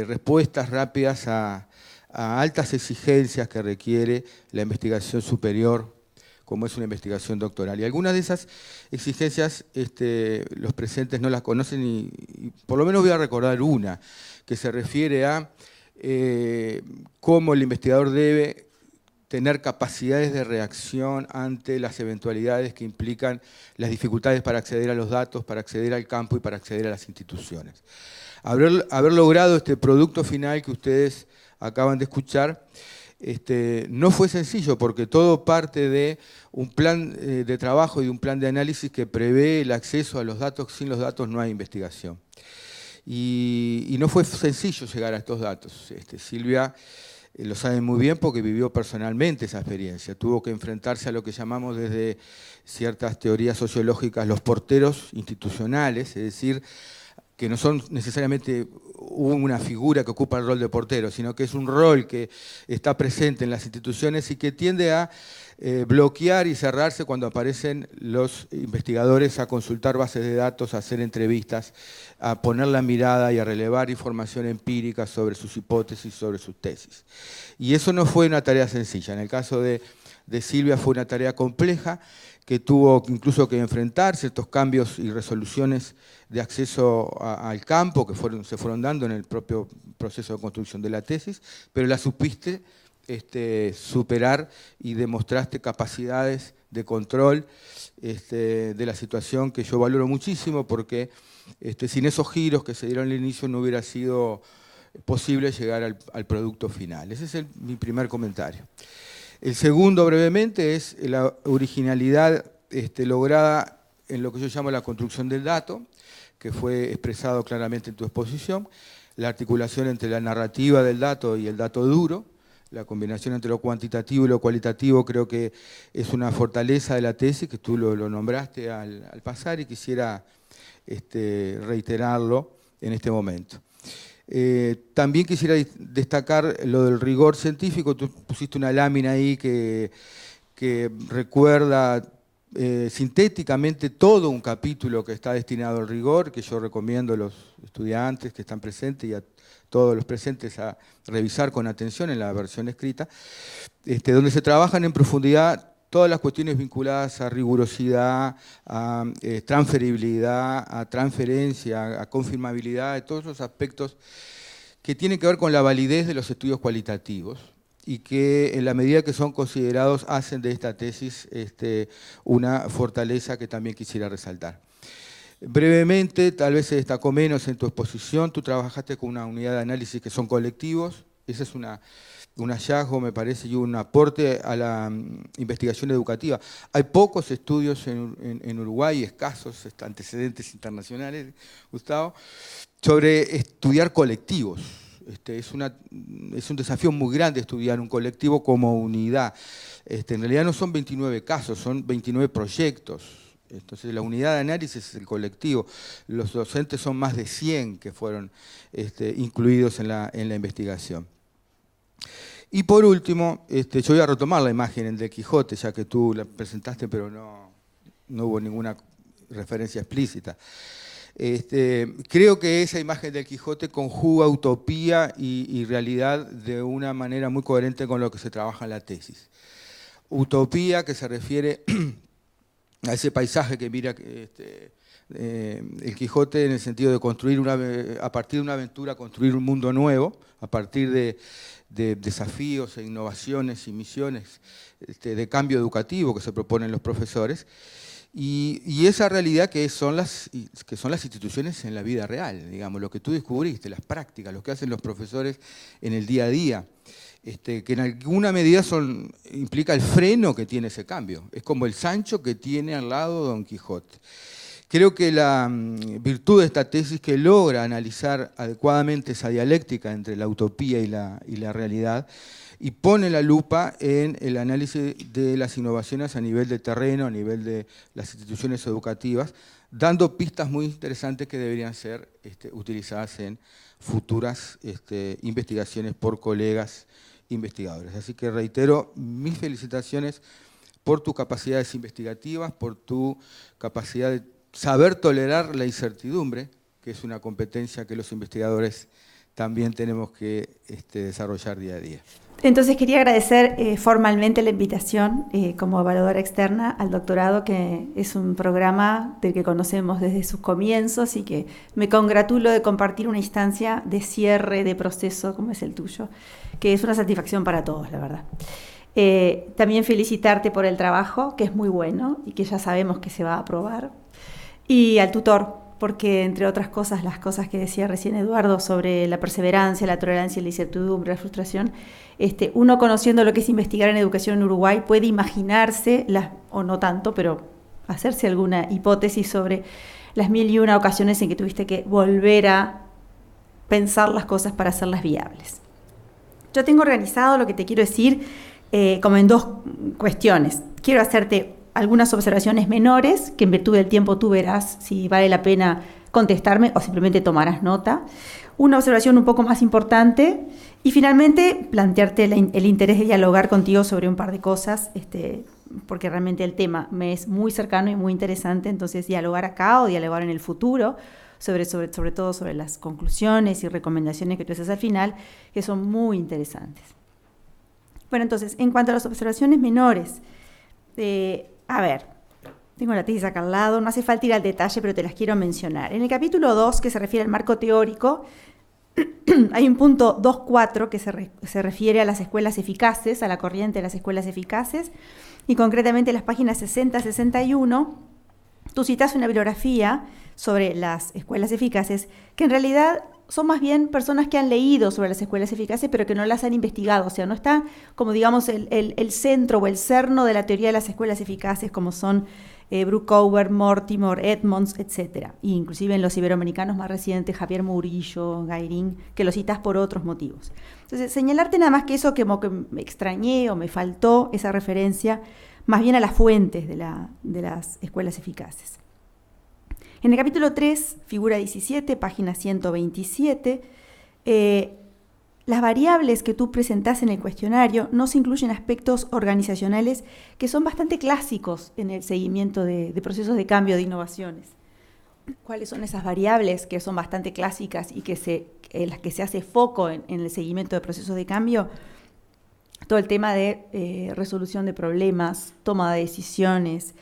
respuestas rápidas a altas exigencias que requiere la investigación superior, como es una investigación doctoral. Y algunas de esas exigencias los presentes no las conocen y por lo menos voy a recordar una, que se refiere a cómo el investigador debe tener capacidades de reacción ante las eventualidades que implican las dificultades para acceder a los datos, para acceder al campo y para acceder a las instituciones. Haber logrado este producto final que ustedes acaban de escuchar no fue sencillo porque todo parte de un plan de trabajo y de un plan de análisis que prevé el acceso a los datos. Sin los datos no hay investigación. Y no fue sencillo llegar a estos datos. Silvia lo sabe muy bien porque vivió personalmente esa experiencia. Tuvo que enfrentarse a lo que llamamos desde ciertas teorías sociológicas los porteros institucionales, es decir, que no son necesariamente una figura que ocupa el rol de portero, sino que es un rol que está presente en las instituciones y que tiende a bloquear y cerrarse cuando aparecen los investigadores a consultar bases de datos, a hacer entrevistas, a poner la mirada y a relevar información empírica sobre sus hipótesis, sobre sus tesis. Y eso no fue una tarea sencilla. En el caso de Silvia fue una tarea compleja, que tuvo incluso que enfrentar ciertos cambios y resoluciones de acceso al campo que se fueron dando en el propio proceso de construcción de la tesis, pero la supiste superar y demostraste capacidades de control de la situación que yo valoro muchísimo porque sin esos giros que se dieron al inicio no hubiera sido posible llegar al producto final. Ese es mi primer comentario. El segundo, brevemente, es la originalidad lograda en lo que yo llamo la construcción del dato, que fue expresado claramente en tu exposición, la articulación entre la narrativa del dato y el dato duro, la combinación entre lo cuantitativo y lo cualitativo creo que es una fortaleza de la tesis, que tú lo nombraste al pasar y quisiera reiterarlo en este momento. También quisiera destacar lo del rigor científico. Tú pusiste una lámina ahí que recuerda sintéticamente todo un capítulo que está destinado al rigor, que yo recomiendo a los estudiantes que están presentes y a todos los presentes a revisar con atención en la versión escrita, donde se trabajan en profundidad todas las cuestiones vinculadas a rigurosidad, a transferibilidad, a transferencia, a confirmabilidad, de todos esos aspectos que tienen que ver con la validez de los estudios cualitativos y que en la medida que son considerados hacen de esta tesis una fortaleza que también quisiera resaltar. Brevemente, tal vez se destacó menos en tu exposición, tú trabajaste con una unidad de análisis que son colectivos, ese es un hallazgo, me parece, y un aporte a la investigación educativa. Hay pocos estudios en Uruguay, escasos antecedentes internacionales, Gustavo, sobre estudiar colectivos. Es un desafío muy grande estudiar un colectivo como unidad. En realidad no son 29 casos, son 29 proyectos. Entonces la unidad de análisis es el colectivo. Los docentes son más de 100 que fueron incluidos en la investigación. Y por último, yo voy a retomar la imagen del Quijote, ya que tú la presentaste, pero no hubo ninguna referencia explícita. Creo que esa imagen del Quijote conjuga utopía y realidad de una manera muy coherente con lo que se trabaja en la tesis. Utopía que se refiere a ese paisaje que mira el Quijote en el sentido de construir a partir de una aventura, construir un mundo nuevo, a partir de desafíos e innovaciones y misiones de cambio educativo que se proponen los profesores, y esa realidad que son las instituciones en la vida real, digamos, lo que tú descubriste, las prácticas, lo que hacen los profesores en el día a día, que en alguna medida implica el freno que tiene ese cambio. Es como el Sancho que tiene al lado Don Quijote, Creo que la virtud de esta tesis que logra analizar adecuadamente esa dialéctica entre la utopía y la realidad y pone la lupa en el análisis de las innovaciones a nivel de terreno, a nivel de las instituciones educativas, dando pistas muy interesantes que deberían ser utilizadas en futuras investigaciones por colegas investigadores. Así que reitero mis felicitaciones por tus capacidades investigativas, por tu capacidad de saber tolerar la incertidumbre, que es una competencia que los investigadores también tenemos que desarrollar día a día. Entonces quería agradecer formalmente la invitación como evaluadora externa al doctorado, que es un programa del que conocemos desde sus comienzos y que me congratulo de compartir una instancia de cierre de proceso como es el tuyo, que es una satisfacción para todos, la verdad. También felicitarte por el trabajo, que es muy bueno y que ya sabemos que se va a aprobar, y al tutor, porque entre otras cosas, las cosas que decía recién Eduardo sobre la perseverancia, la tolerancia, la incertidumbre, la frustración, uno conociendo lo que es investigar en educación en Uruguay puede imaginarse, o no tanto, pero hacerse alguna hipótesis sobre las 1001 ocasiones en que tuviste que volver a pensar las cosas para hacerlas viables. Yo tengo organizado lo que te quiero decir como en dos cuestiones. Quiero hacerte algunas observaciones menores, que en virtud del tiempo tú verás si vale la pena contestarme o simplemente tomarás nota. Una observación un poco más importante y finalmente plantearte el interés de dialogar contigo sobre un par de cosas, porque realmente el tema me es muy cercano y muy interesante, entonces dialogar acá o dialogar en el futuro, sobre todo sobre las conclusiones y recomendaciones que tú haces al final, que son muy interesantes. Bueno, entonces, en cuanto a las observaciones menores, a ver, tengo la tesis acá al lado, no hace falta ir al detalle, pero te las quiero mencionar. En el capítulo 2, que se refiere al marco teórico, hay un punto 2.4 que se refiere a las escuelas eficaces, a la corriente de las escuelas eficaces, y concretamente en las páginas 60-61, tú citas una bibliografía sobre las escuelas eficaces, que en realidad son más bien personas que han leído sobre las escuelas eficaces, pero que no las han investigado. O sea, no está como, digamos, el centro o el cerno de la teoría de las escuelas eficaces, como son Bruckover, Mortimer, Edmonds, etc. E inclusive en los iberoamericanos más recientes, Javier Murillo, Gairín, que lo citas por otros motivos. Entonces, señalarte nada más que eso, que me extrañé o me faltó esa referencia, más bien a las fuentes de las escuelas eficaces. En el capítulo 3, figura 17, página 127, las variables que tú presentás en el cuestionario no se incluyen aspectos organizacionales que son bastante clásicos en el seguimiento de procesos de cambio de innovaciones. ¿Cuáles son esas variables que son bastante clásicas y en las que se hace foco en el seguimiento de procesos de cambio? Todo el tema de resolución de problemas, toma de decisiones,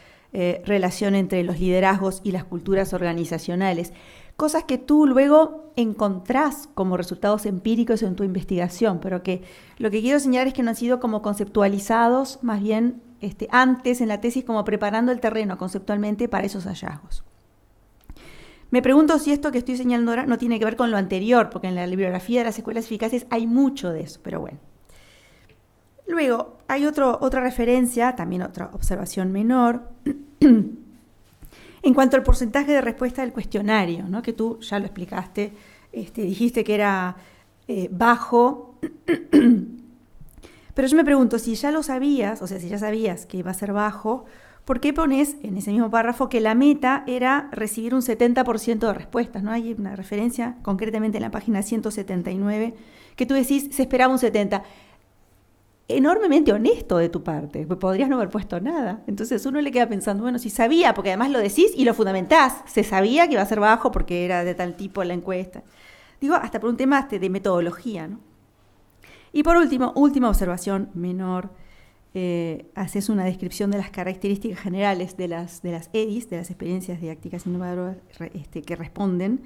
relación entre los liderazgos y las culturas organizacionales, cosas que tú luego encontrás como resultados empíricos en tu investigación, pero que lo que quiero señalar es que no han sido como conceptualizados, más bien antes en la tesis, como preparando el terreno conceptualmente para esos hallazgos. Me pregunto si esto que estoy señalando ahora no tiene que ver con lo anterior, porque en la bibliografía de las escuelas eficaces hay mucho de eso, pero bueno. Luego, hay otra referencia, también otra observación menor, en cuanto al porcentaje de respuesta del cuestionario, ¿no? Que tú ya lo explicaste, dijiste que era bajo, pero yo me pregunto, si ya lo sabías, o sea, si ya sabías que iba a ser bajo, ¿por qué pones en ese mismo párrafo que la meta era recibir un 70% de respuestas? ¿No? Hay una referencia, concretamente en la página 179, que tú decís, se esperaba un 70%. Enormemente honesto de tu parte, podrías no haber puesto nada. Entonces uno le queda pensando, bueno, si sabía, porque además lo decís y lo fundamentás, se sabía que iba a ser bajo porque era de tal tipo la encuesta. Digo, hasta por un tema de metodología, ¿no? Y por último, última observación menor, haces una descripción de las características generales de las EDIs, de las experiencias didácticas innovadoras que responden.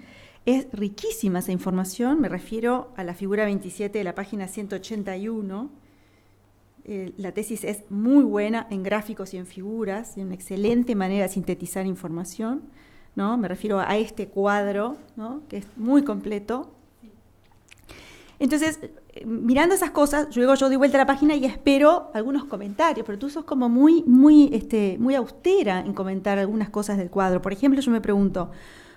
Es riquísima esa información, me refiero a la figura 27 de la página 181. La tesis es muy buena en gráficos y en figuras, y una excelente manera de sintetizar información, ¿no? Me refiero a este cuadro, ¿no? Que es muy completo. Entonces, mirando esas cosas, luego yo doy vuelta a la página y espero algunos comentarios, pero tú sos como muy austera en comentar algunas cosas del cuadro. Por ejemplo, yo me pregunto,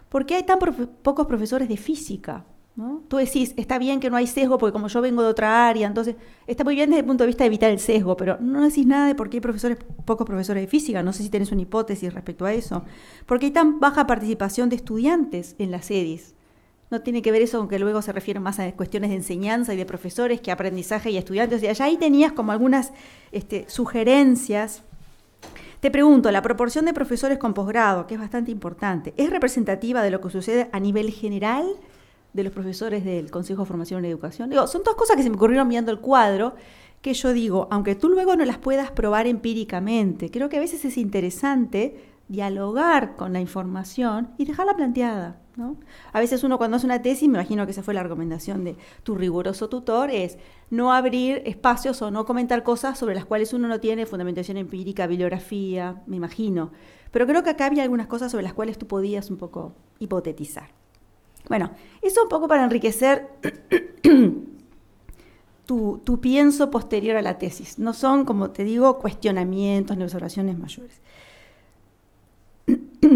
¿por qué hay tan pocos profesores de física? ¿No? Tú decís, está bien que no hay sesgo porque como yo vengo de otra área, entonces está muy bien desde el punto de vista de evitar el sesgo, pero no decís nada de por qué hay pocos profesores de física. No sé si tenés una hipótesis respecto a eso. ¿Por qué hay tan baja participación de estudiantes en las EDIs? No tiene que ver eso con que luego se refiere más a cuestiones de enseñanza y de profesores que aprendizaje y estudiantes. O sea, ya ahí tenías como algunas sugerencias. Te pregunto, la proporción de profesores con posgrado, que es bastante importante, ¿es representativa de lo que sucede a nivel general de los profesores del Consejo de Formación en Educación? Digo, son dos cosas que se me ocurrieron viendo el cuadro, que yo digo, aunque tú luego no las puedas probar empíricamente, creo que a veces es interesante dialogar con la información y dejarla planteada, ¿no? A veces uno cuando hace una tesis, me imagino que esa fue la recomendación de tu riguroso tutor, es no abrir espacios o no comentar cosas sobre las cuales uno no tiene fundamentación empírica, bibliografía, me imagino. Pero creo que acá había algunas cosas sobre las cuales tú podías un poco hipotetizar. Bueno, eso un poco para enriquecer tu pienso posterior a la tesis. No son, como te digo, cuestionamientos ni observaciones mayores.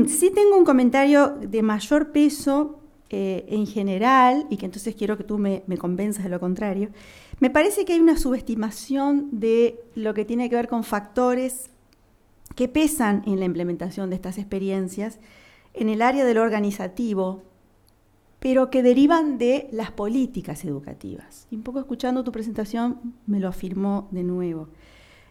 Sí tengo un comentario de mayor peso en general, y que entonces quiero que tú me convenzas de lo contrario. Me parece que hay una subestimación de lo que tiene que ver con factores que pesan en la implementación de estas experiencias en el área de lo organizativo, pero que derivan de las políticas educativas. Y un poco escuchando tu presentación me lo afirmó de nuevo.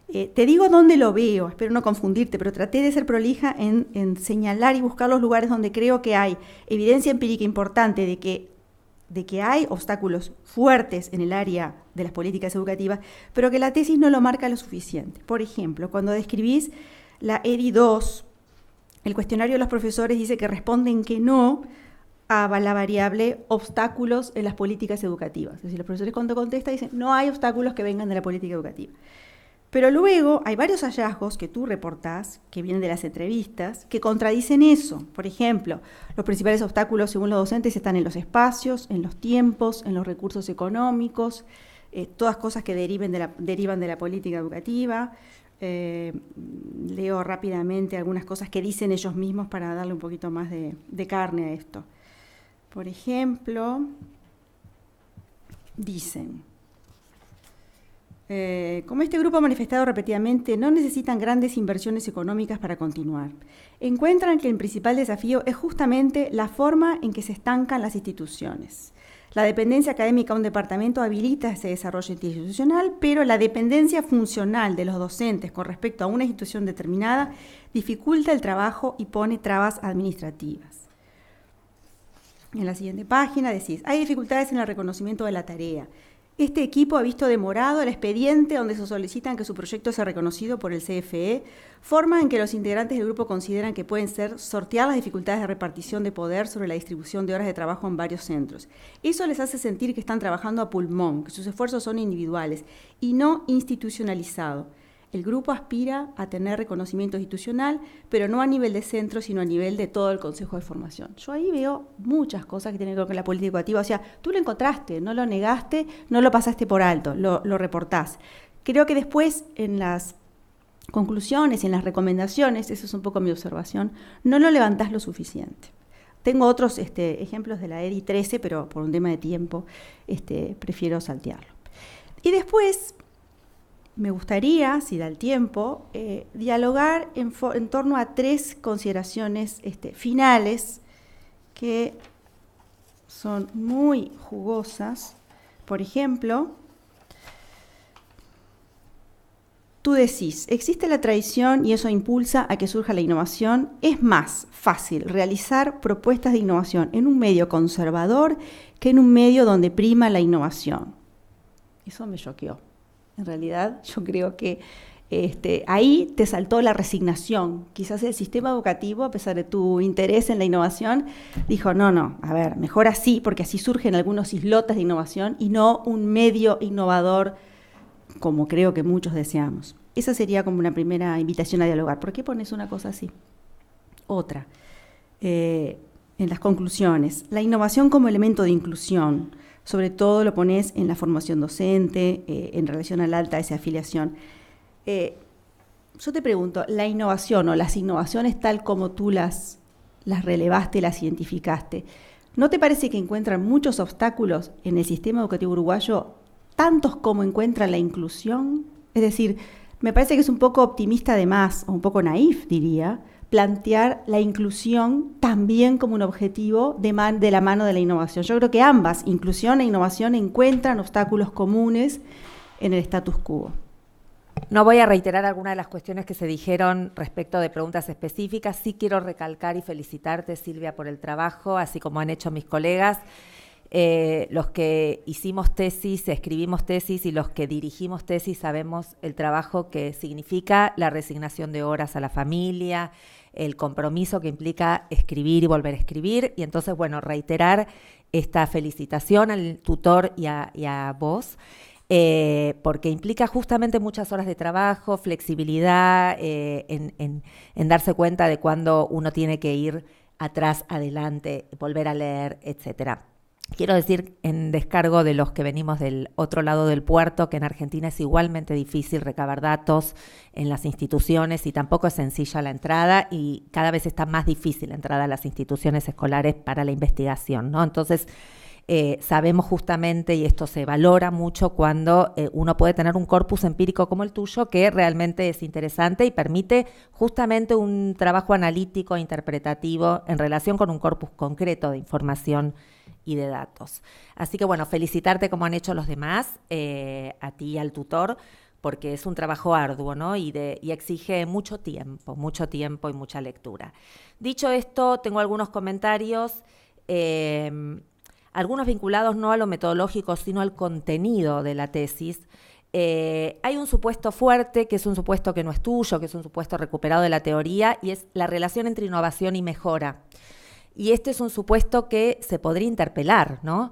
Te digo dónde lo veo, espero no confundirte, pero traté de ser prolija en señalar y buscar los lugares donde creo que hay evidencia empírica importante de que hay obstáculos fuertes en el área de las políticas educativas, pero que la tesis no lo marca lo suficiente. Por ejemplo, cuando describís la EDI 2, el cuestionario de los profesores dice que responden que no a la variable obstáculos en las políticas educativas. Es decir, los profesores cuando contestan dicen no hay obstáculos que vengan de la política educativa. Pero luego hay varios hallazgos que tú reportás, que vienen de las entrevistas, que contradicen eso. Por ejemplo, los principales obstáculos según los docentes están en los espacios, en los tiempos, en los recursos económicos, todas cosas que derivan de la política educativa. Leo rápidamente algunas cosas que dicen ellos mismos para darle un poquito más de carne a esto. Por ejemplo, dicen, como este grupo ha manifestado repetidamente, no necesitan grandes inversiones económicas para continuar. Encuentran que el principal desafío es justamente la forma en que se estancan las instituciones. La dependencia académica de un departamento habilita ese desarrollo institucional, pero la dependencia funcional de los docentes con respecto a una institución determinada dificulta el trabajo y pone trabas administrativas. En la siguiente página decís, hay dificultades en el reconocimiento de la tarea. Este equipo ha visto demorado el expediente donde se solicitan que su proyecto sea reconocido por el CFE, forma en que los integrantes del grupo consideran que pueden ser sortear las dificultades de repartición de poder sobre la distribución de horas de trabajo en varios centros. Eso les hace sentir que están trabajando a pulmón, que sus esfuerzos son individuales y no institucionalizados. El grupo aspira a tener reconocimiento institucional, pero no a nivel de centro, sino a nivel de todo el Consejo de Formación. Yo ahí veo muchas cosas que tienen que ver con la política educativa. O sea, tú lo encontraste, no lo negaste, no lo pasaste por alto, lo reportás. Creo que después, en las conclusiones, en las recomendaciones, eso es un poco mi observación, no lo levantás lo suficiente. Tengo otros ejemplos de la EDI 13, pero por un tema de tiempo prefiero saltearlo. Y después me gustaría, si da el tiempo, dialogar en torno a tres consideraciones finales que son muy jugosas. Por ejemplo, tú decís, existe la tradición y eso impulsa a que surja la innovación. Es más fácil realizar propuestas de innovación en un medio conservador que en un medio donde prima la innovación. Eso me choqueó. En realidad, yo creo que ahí te saltó la resignación. Quizás el sistema educativo, a pesar de tu interés en la innovación, dijo, no, a ver, mejor así, porque así surgen algunos islotes de innovación y no un medio innovador como creo que muchos deseamos. Esa sería como una primera invitación a dialogar. ¿Por qué pones una cosa así? Otra, en las conclusiones, la innovación como elemento de inclusión. sobre todo lo pones en la formación docente, en relación al alta esa afiliación. Yo te pregunto, la innovación o las innovaciones tal como tú las relevaste, las identificaste, ¿no te parece que encuentran muchos obstáculos en el sistema educativo uruguayo, tantos como encuentra la inclusión? Es decir, me parece que es un poco optimista de más, o un poco naif, diría, plantear la inclusión también como un objetivo de la mano de la innovación. Yo creo que ambas, inclusión e innovación, encuentran obstáculos comunes en el status quo. No voy a reiterar algunas de las cuestiones que se dijeron respecto de preguntas específicas. Sí quiero recalcar y felicitarte, Silvia, por el trabajo, así como han hecho mis colegas. Los que hicimos tesis, escribimos tesis y los que dirigimos tesis sabemos el trabajo que significa la resignación de horas a la familia, el compromiso que implica escribir y volver a escribir. Y entonces, bueno, reiterar esta felicitación al tutor y a vos, porque implica justamente muchas horas de trabajo, flexibilidad, en darse cuenta de cuándo uno tiene que ir atrás, adelante, volver a leer, etcétera. Quiero decir, en descargo de los que venimos del otro lado del puerto, que en Argentina es igualmente difícil recabar datos en las instituciones y tampoco es sencilla la entrada, y cada vez está más difícil la entrada a las instituciones escolares para la investigación, ¿no? Entonces, sabemos justamente, y esto se valora mucho cuando uno puede tener un corpus empírico como el tuyo, que realmente es interesante y permite justamente un trabajo analítico, interpretativo, en relación con un corpus concreto de información y de datos. Así que bueno, felicitarte como han hecho los demás, a ti y al tutor, porque es un trabajo arduo, ¿no? Y exige mucho tiempo y mucha lectura. Dicho esto, tengo algunos comentarios, algunos vinculados no a lo metodológico, sino al contenido de la tesis. Hay un supuesto fuerte, que es un supuesto que no es tuyo, que es un supuesto recuperado de la teoría, y es la relación entre innovación y mejora. Y este es un supuesto que se podría interpelar, ¿no?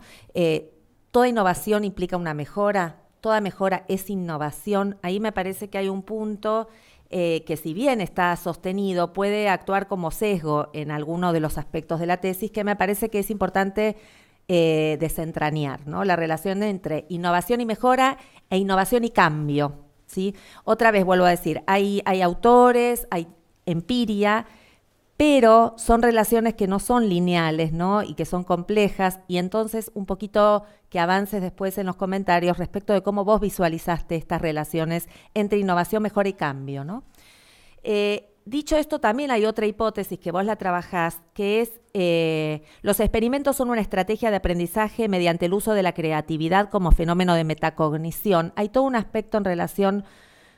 Toda innovación implica una mejora, toda mejora es innovación. Ahí me parece que hay un punto que, si bien está sostenido, puede actuar como sesgo en alguno de los aspectos de la tesis, que me parece que es importante desentrañar, ¿no? La relación entre innovación y mejora e innovación y cambio, ¿sí? Otra vez vuelvo a decir, hay autores, hay empiria, pero son relaciones que no son lineales, ¿no? Y que son complejas, y entonces un poquito que avances después en los comentarios respecto de cómo vos visualizaste estas relaciones entre innovación, mejora y cambio, ¿no? Dicho esto, también hay otra hipótesis que vos la trabajás, que es los experimentos son una estrategia de aprendizaje mediante el uso de la creatividad como fenómeno de metacognición. Hay todo un aspecto en relación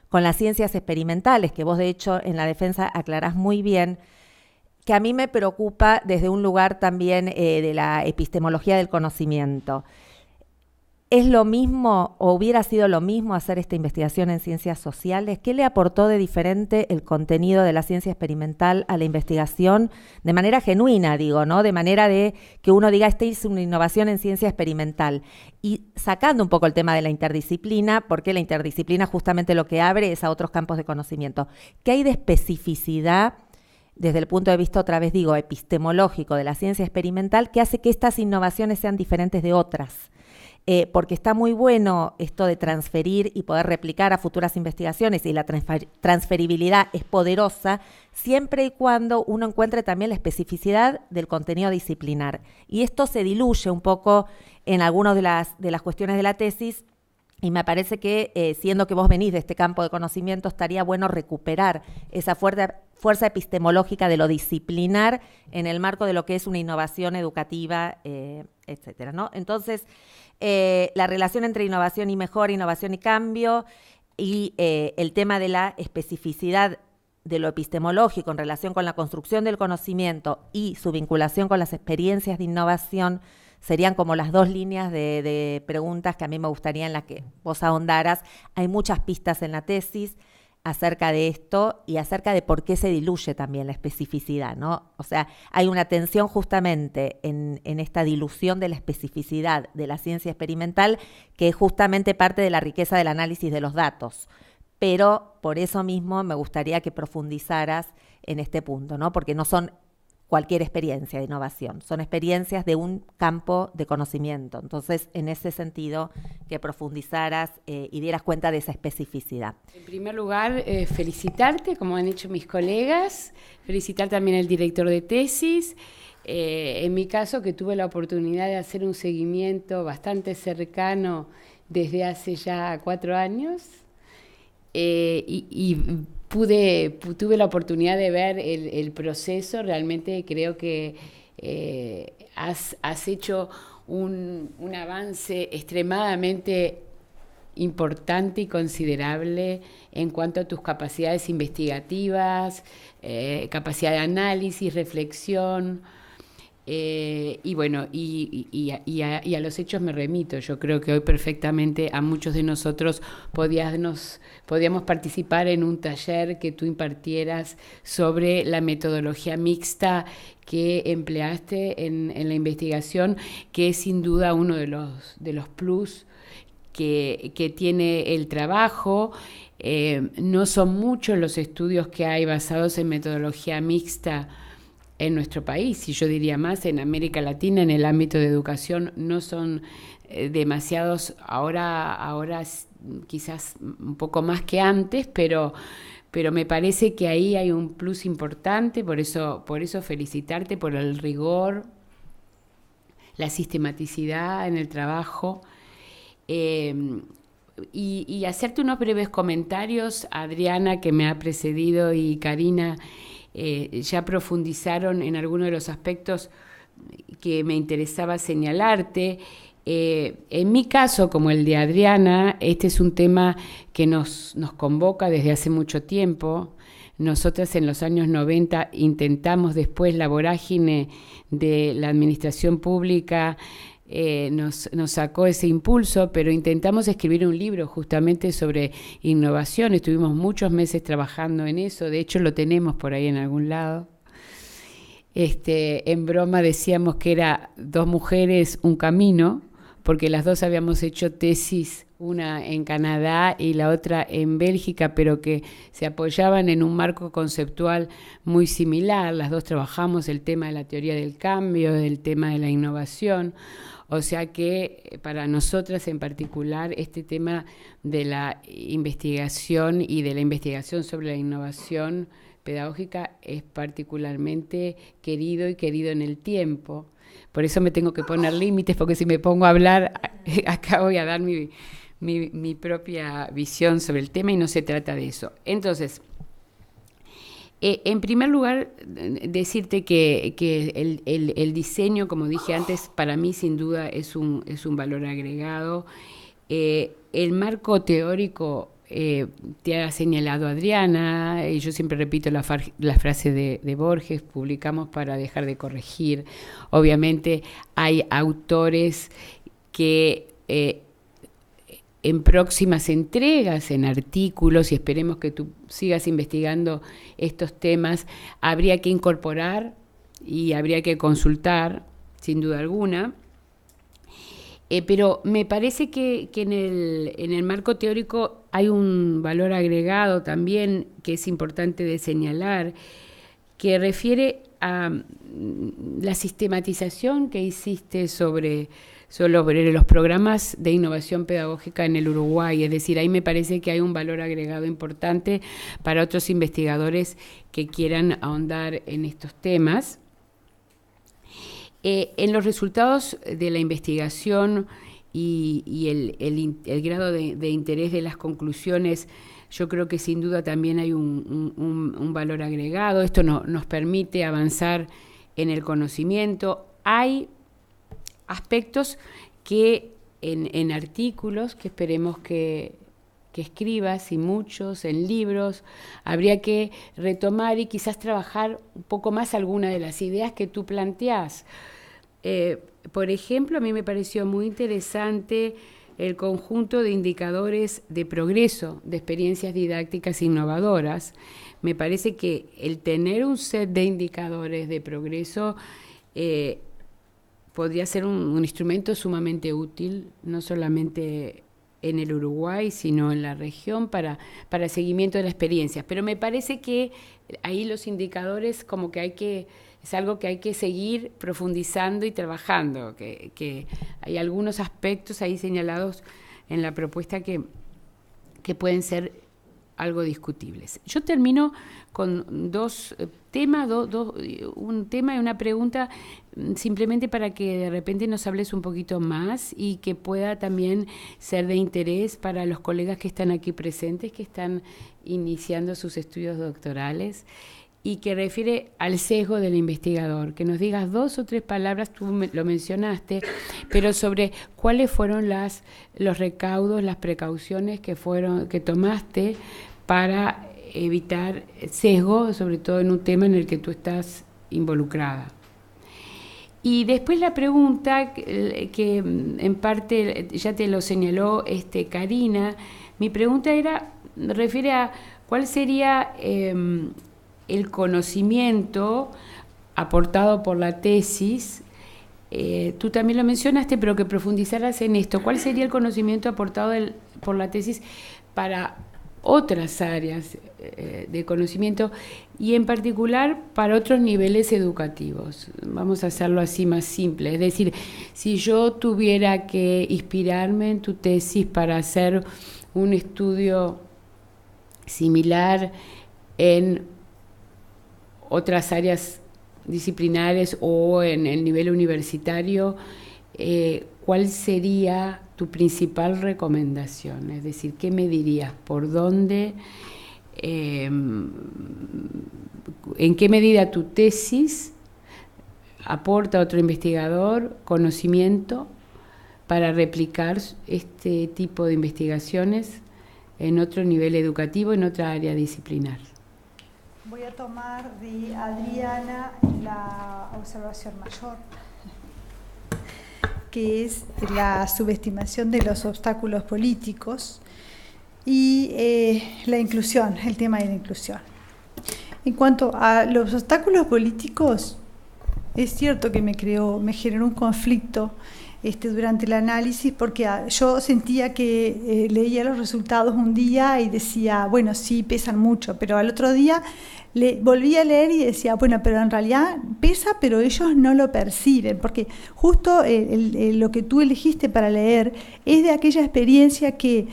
con las ciencias experimentales, que vos de hecho en la defensa aclarás muy bien, que a mí me preocupa desde un lugar también de la epistemología del conocimiento. ¿Es lo mismo o hubiera sido lo mismo hacer esta investigación en ciencias sociales? ¿Qué le aportó de diferente el contenido de la ciencia experimental a la investigación? De manera genuina, digo, ¿no? De manera de que uno diga, esta es una innovación en ciencia experimental. Y sacando un poco el tema de la interdisciplina, porque la interdisciplina justamente lo que abre es a otros campos de conocimiento. ¿Qué hay de especificidad desde el punto de vista, otra vez digo, epistemológico de la ciencia experimental, que hace que estas innovaciones sean diferentes de otras? Porque está muy bueno esto de transferir y poder replicar a futuras investigaciones, y la transferibilidad es poderosa siempre y cuando uno encuentre también la especificidad del contenido disciplinar. Y esto se diluye un poco en algunas de las cuestiones de la tesis, y me parece que, siendo que vos venís de este campo de conocimiento, estaría bueno recuperar esa fuerza epistemológica de lo disciplinar en el marco de lo que es una innovación educativa, etcétera, ¿no? Entonces, la relación entre innovación y mejora, innovación y cambio, y el tema de la especificidad de lo epistemológico en relación con la construcción del conocimiento y su vinculación con las experiencias de innovación, serían como las dos líneas de preguntas que a mí me gustaría en las que vos ahondaras. Hay muchas pistas en la tesis acerca de esto y acerca de por qué se diluye también la especificidad, ¿no? O sea, hay una tensión justamente en esta dilución de la especificidad de la ciencia experimental, que es justamente parte de la riqueza del análisis de los datos. Pero por eso mismo me gustaría que profundizaras en este punto, ¿no? Porque no son cualquier experiencia de innovación, son experiencias de un campo de conocimiento. Entonces, en ese sentido, que profundizaras y dieras cuenta de esa especificidad. En primer lugar, felicitarte, como han hecho mis colegas, felicitar también al director de tesis. En mi caso, que tuve la oportunidad de hacer un seguimiento bastante cercano desde hace ya 4 años, y tuve la oportunidad de ver el proceso. Realmente creo que has hecho un avance extremadamente importante y considerable en cuanto a tus capacidades investigativas, capacidad de análisis, reflexión. Y bueno, y a los hechos me remito. Yo creo que hoy perfectamente a muchos de nosotros podíamos participar en un taller que tú impartieras sobre la metodología mixta que empleaste en la investigación, que es sin duda uno de los plus que tiene el trabajo. No son muchos los estudios que hay basados en metodología mixta en nuestro país, y yo diría más en América Latina, en el ámbito de educación, no son demasiados, ahora quizás un poco más que antes, pero me parece que ahí hay un plus importante. Por eso felicitarte por el rigor, la sistematicidad en el trabajo, y hacerte unos breves comentarios. Adriana, que me ha precedido, y Karina ya profundizaron en algunos de los aspectos que me interesaba señalarte. En mi caso, como el de Adriana, este es un tema que nos convoca desde hace mucho tiempo. Nosotras en los años 90 intentamos, después la vorágine de la administración pública nos sacó ese impulso, pero intentamos escribir un libro justamente sobre innovación. Estuvimos muchos meses trabajando en eso, de hecho lo tenemos por ahí en algún lado. En broma decíamos que era 2 mujeres, un camino, porque las 2 habíamos hecho tesis, una en Canadá y la otra en Bélgica, pero que se apoyaban en un marco conceptual muy similar. Las 2 trabajamos el tema de la teoría del cambio, el tema de la innovación. O sea que para nosotras en particular este tema de la investigación y de la investigación sobre la innovación pedagógica es particularmente querido en el tiempo. Por eso me tengo que poner límites, porque si me pongo a hablar, acá voy a dar mi propia visión sobre el tema, y no se trata de eso. Entonces, en primer lugar, decirte que el diseño, como dije antes, para mí sin duda es un valor agregado. El marco teórico te ha señalado Adriana, y yo siempre repito la frase de Borges: publicamos para dejar de corregir. Obviamente hay autores que en próximas entregas, en artículos, y esperemos que tú sigas investigando estos temas, habría que incorporar y habría que consultar, sin duda alguna. Pero me parece que en el marco teórico hay un valor agregado también que es importante de señalar, que refiere a la sistematización que hiciste sobre los programas de innovación pedagógica en el Uruguay. Es decir, ahí me parece que hay un valor agregado importante para otros investigadores que quieran ahondar en estos temas. En los resultados de la investigación y el grado de interés de las conclusiones, yo creo que sin duda también hay un valor agregado. Esto nos permite avanzar en el conocimiento. Hay aspectos que en artículos que esperemos que escribas, y muchos en libros, habría que retomar y quizás trabajar un poco más alguna de las ideas que tú planteás. Por ejemplo, a mí me pareció muy interesante el conjunto de indicadores de progreso de experiencias didácticas innovadoras. Me parece que el tener un set de indicadores de progreso podría ser un instrumento sumamente útil, no solamente en el Uruguay, sino en la región, para seguimiento de las experiencias. Pero me parece que ahí los indicadores como que hay que es algo que hay que seguir profundizando y trabajando, que hay algunos aspectos ahí señalados en la propuesta que pueden ser algo discutibles. Yo termino con dos temas, un tema y una pregunta, simplemente para que de repente nos hables un poquito más y que pueda también ser de interés para los colegas que están aquí presentes, que están iniciando sus estudios doctorales, y que refiere al sesgo del investigador. Que nos digas 2 o 3 palabras, tú lo mencionaste, pero sobre cuáles fueron los recaudos, las precauciones que tomaste para evitar sesgo, sobre todo en un tema en el que tú estás involucrada. Y después la pregunta, que en parte ya te lo señaló Karina, mi pregunta refiere a cuál sería el conocimiento aportado por la tesis. Tú también lo mencionaste, pero que profundizaras en esto. ¿Cuál sería el conocimiento aportado por la tesis para otras áreas de conocimiento y en particular para otros niveles educativos? Vamos a hacerlo así más simple. Es decir, si yo tuviera que inspirarme en tu tesis para hacer un estudio similar en otras áreas disciplinares o en el nivel universitario, ¿cuál sería tu principal recomendación? Es decir, ¿qué me dirías? ¿Por dónde? ¿En qué medida tu tesis aporta a otro investigador conocimiento para replicar este tipo de investigaciones en otro nivel educativo, en otra área disciplinar? Voy a tomar de Adriana la observación mayor, que es la subestimación de los obstáculos políticos y la inclusión, el tema de la inclusión. En cuanto a los obstáculos políticos, es cierto que me generó un conflicto durante el análisis, porque yo sentía que leía los resultados un día y decía, bueno, sí, pesan mucho, pero al otro día volví a leer y decía, bueno, pero en realidad pesa, pero ellos no lo perciben, porque justo lo que tú elegiste para leer es de aquella experiencia que,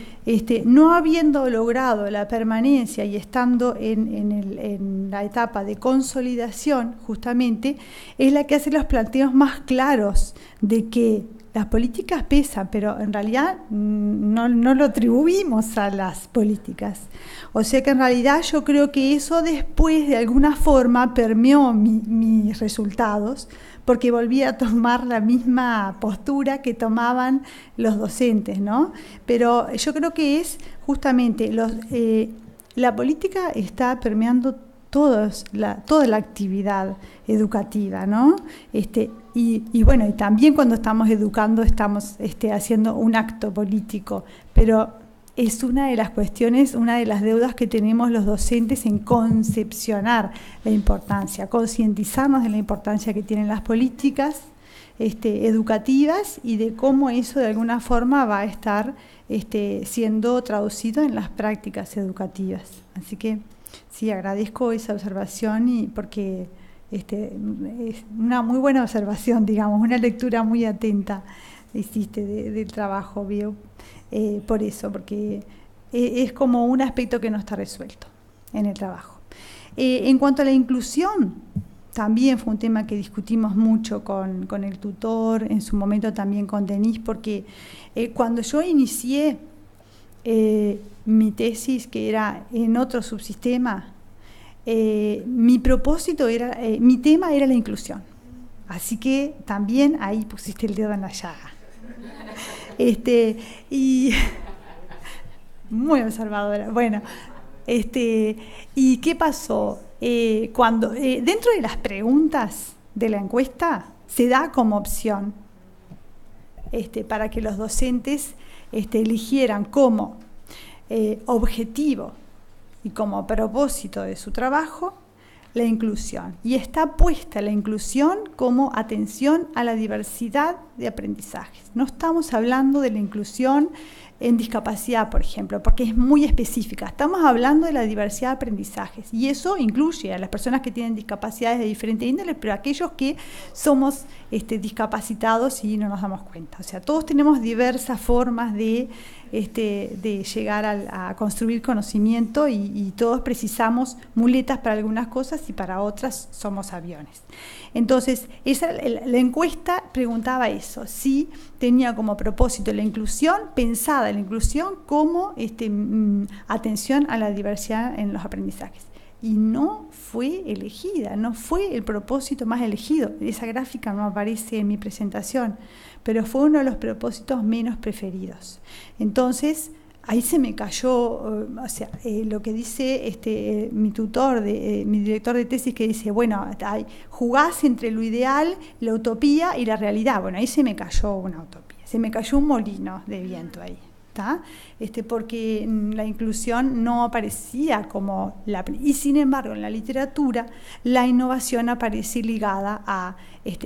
no habiendo logrado la permanencia y estando en la etapa de consolidación, justamente, es la que hace los planteos más claros de que las políticas pesan, pero en realidad no lo atribuimos a las políticas. O sea que en realidad yo creo que eso después de alguna forma permeó mis resultados, porque volví a tomar la misma postura que tomaban los docentes, ¿no? Pero yo creo que es justamente la política está permeando toda la actividad educativa, ¿no? Y bueno, y también cuando estamos educando estamos haciendo un acto político, pero es una de las cuestiones, una de las deudas que tenemos los docentes en concepcionar la importancia, concientizarnos de la importancia que tienen las políticas educativas y de cómo eso de alguna forma va a estar siendo traducido en las prácticas educativas. Así que sí, agradezco esa observación y porque es una muy buena observación, digamos, una lectura muy atenta hiciste del trabajo, veo, por eso, porque es como un aspecto que no está resuelto en el trabajo. En cuanto a la inclusión, también fue un tema que discutimos mucho con el tutor, en su momento también con Denise, porque cuando yo inicié mi tesis, que era en otro subsistema, mi propósito era, mi tema era la inclusión. Así que también ahí pusiste el dedo en la llaga. Y muy observadora. Bueno, ¿y qué pasó? Cuando dentro de las preguntas de la encuesta se da como opción para que los docentes eligieran como objetivo y como propósito de su trabajo la inclusión. Y está puesta la inclusión como atención a la diversidad de aprendizajes. No estamos hablando de la inclusión en discapacidad, por ejemplo, porque es muy específica. Estamos hablando de la diversidad de aprendizajes y eso incluye a las personas que tienen discapacidades de diferentes índoles, pero aquellos que somos discapacitados y no nos damos cuenta. O sea, todos tenemos diversas formas de llegar a construir conocimiento y todos precisamos muletas para algunas cosas y para otras somos aviones. Entonces, la encuesta preguntaba eso, si tenía como propósito la inclusión, pensada la inclusión como atención a la diversidad en los aprendizajes. Y no fue elegida, no fue el propósito más elegido. Esa gráfica no aparece en mi presentación, pero fue uno de los propósitos menos preferidos. Entonces, ahí se me cayó, lo que dice mi tutor, mi director de tesis, que dice, bueno, jugás entre lo ideal, la utopía y la realidad. Bueno, ahí se me cayó una utopía, se me cayó un molino de viento ahí. Porque la inclusión no aparecía como y sin embargo en la literatura la innovación aparece ligada a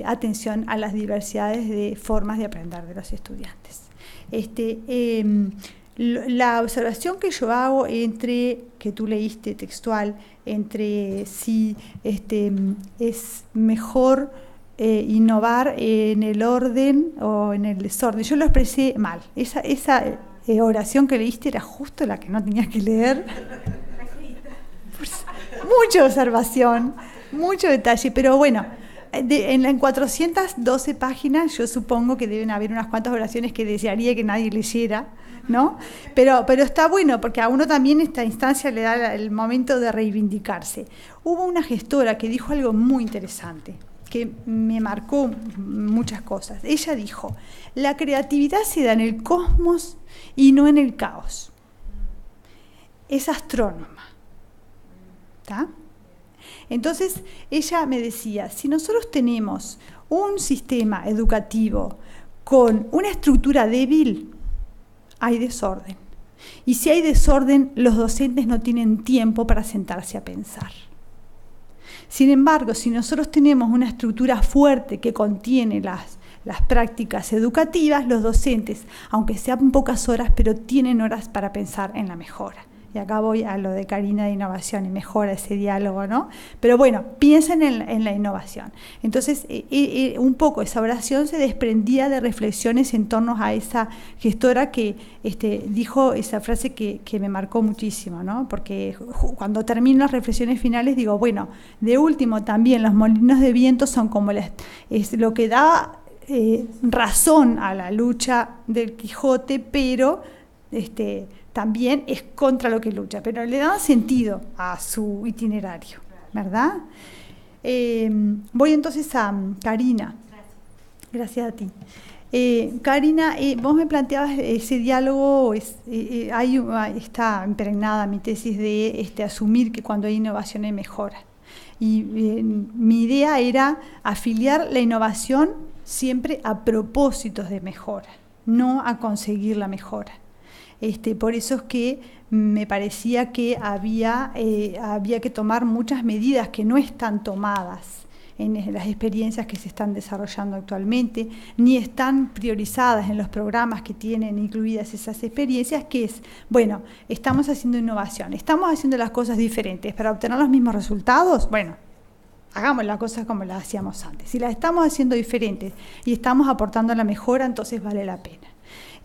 atención a las diversidades de formas de aprender de los estudiantes. La observación que yo hago que tú leíste textual, entre si es mejor innovar en el orden o en el desorden, yo lo expresé mal. Esa oración que leíste era justo la que no tenías que leer. Mucha observación, mucho detalle, pero bueno, en 412 páginas yo supongo que deben haber unas cuantas oraciones que desearía que nadie leyera, ¿no? Pero está bueno porque a uno también esta instancia le da el momento de reivindicarse. Hubo una gestora que dijo algo muy interesante, que me marcó muchas cosas. Ella dijo, la creatividad se da en el cosmos y no en el caos. Es astrónoma. ¿Está? Entonces, ella me decía, si nosotros tenemos un sistema educativo con una estructura débil, hay desorden. Y si hay desorden, los docentes no tienen tiempo para sentarse a pensar. Sin embargo, si nosotros tenemos una estructura fuerte que contiene las prácticas educativas, los docentes, aunque sean pocas horas, pero tienen horas para pensar en la mejora. Y acá voy a lo de Karina de innovación y mejora ese diálogo, ¿no? Pero bueno, piensen en la innovación. Entonces, un poco esa oración se desprendía de reflexiones en torno a esa gestora que dijo esa frase que me marcó muchísimo, ¿no? Porque cuando termino las reflexiones finales digo, bueno, de último también los molinos de viento son como es lo que da razón a la lucha del Quijote, pero también es contra lo que lucha, pero le da sentido a su itinerario, ¿verdad? Voy entonces a Karina. Gracias a ti. Karina, vos me planteabas ese diálogo, está impregnada mi tesis de asumir que cuando hay innovación hay mejora. Y mi idea era afiliar la innovación siempre a propósitos de mejora, no a conseguir la mejora. Por eso es que me parecía que había que tomar muchas medidas que no están tomadas en las experiencias que se están desarrollando actualmente, ni están priorizadas en los programas que tienen incluidas esas experiencias, que es, bueno, estamos haciendo innovación, estamos haciendo las cosas diferentes para obtener los mismos resultados, bueno, hagamos las cosas como las hacíamos antes. Si las estamos haciendo diferentes y estamos aportando la mejora, entonces vale la pena.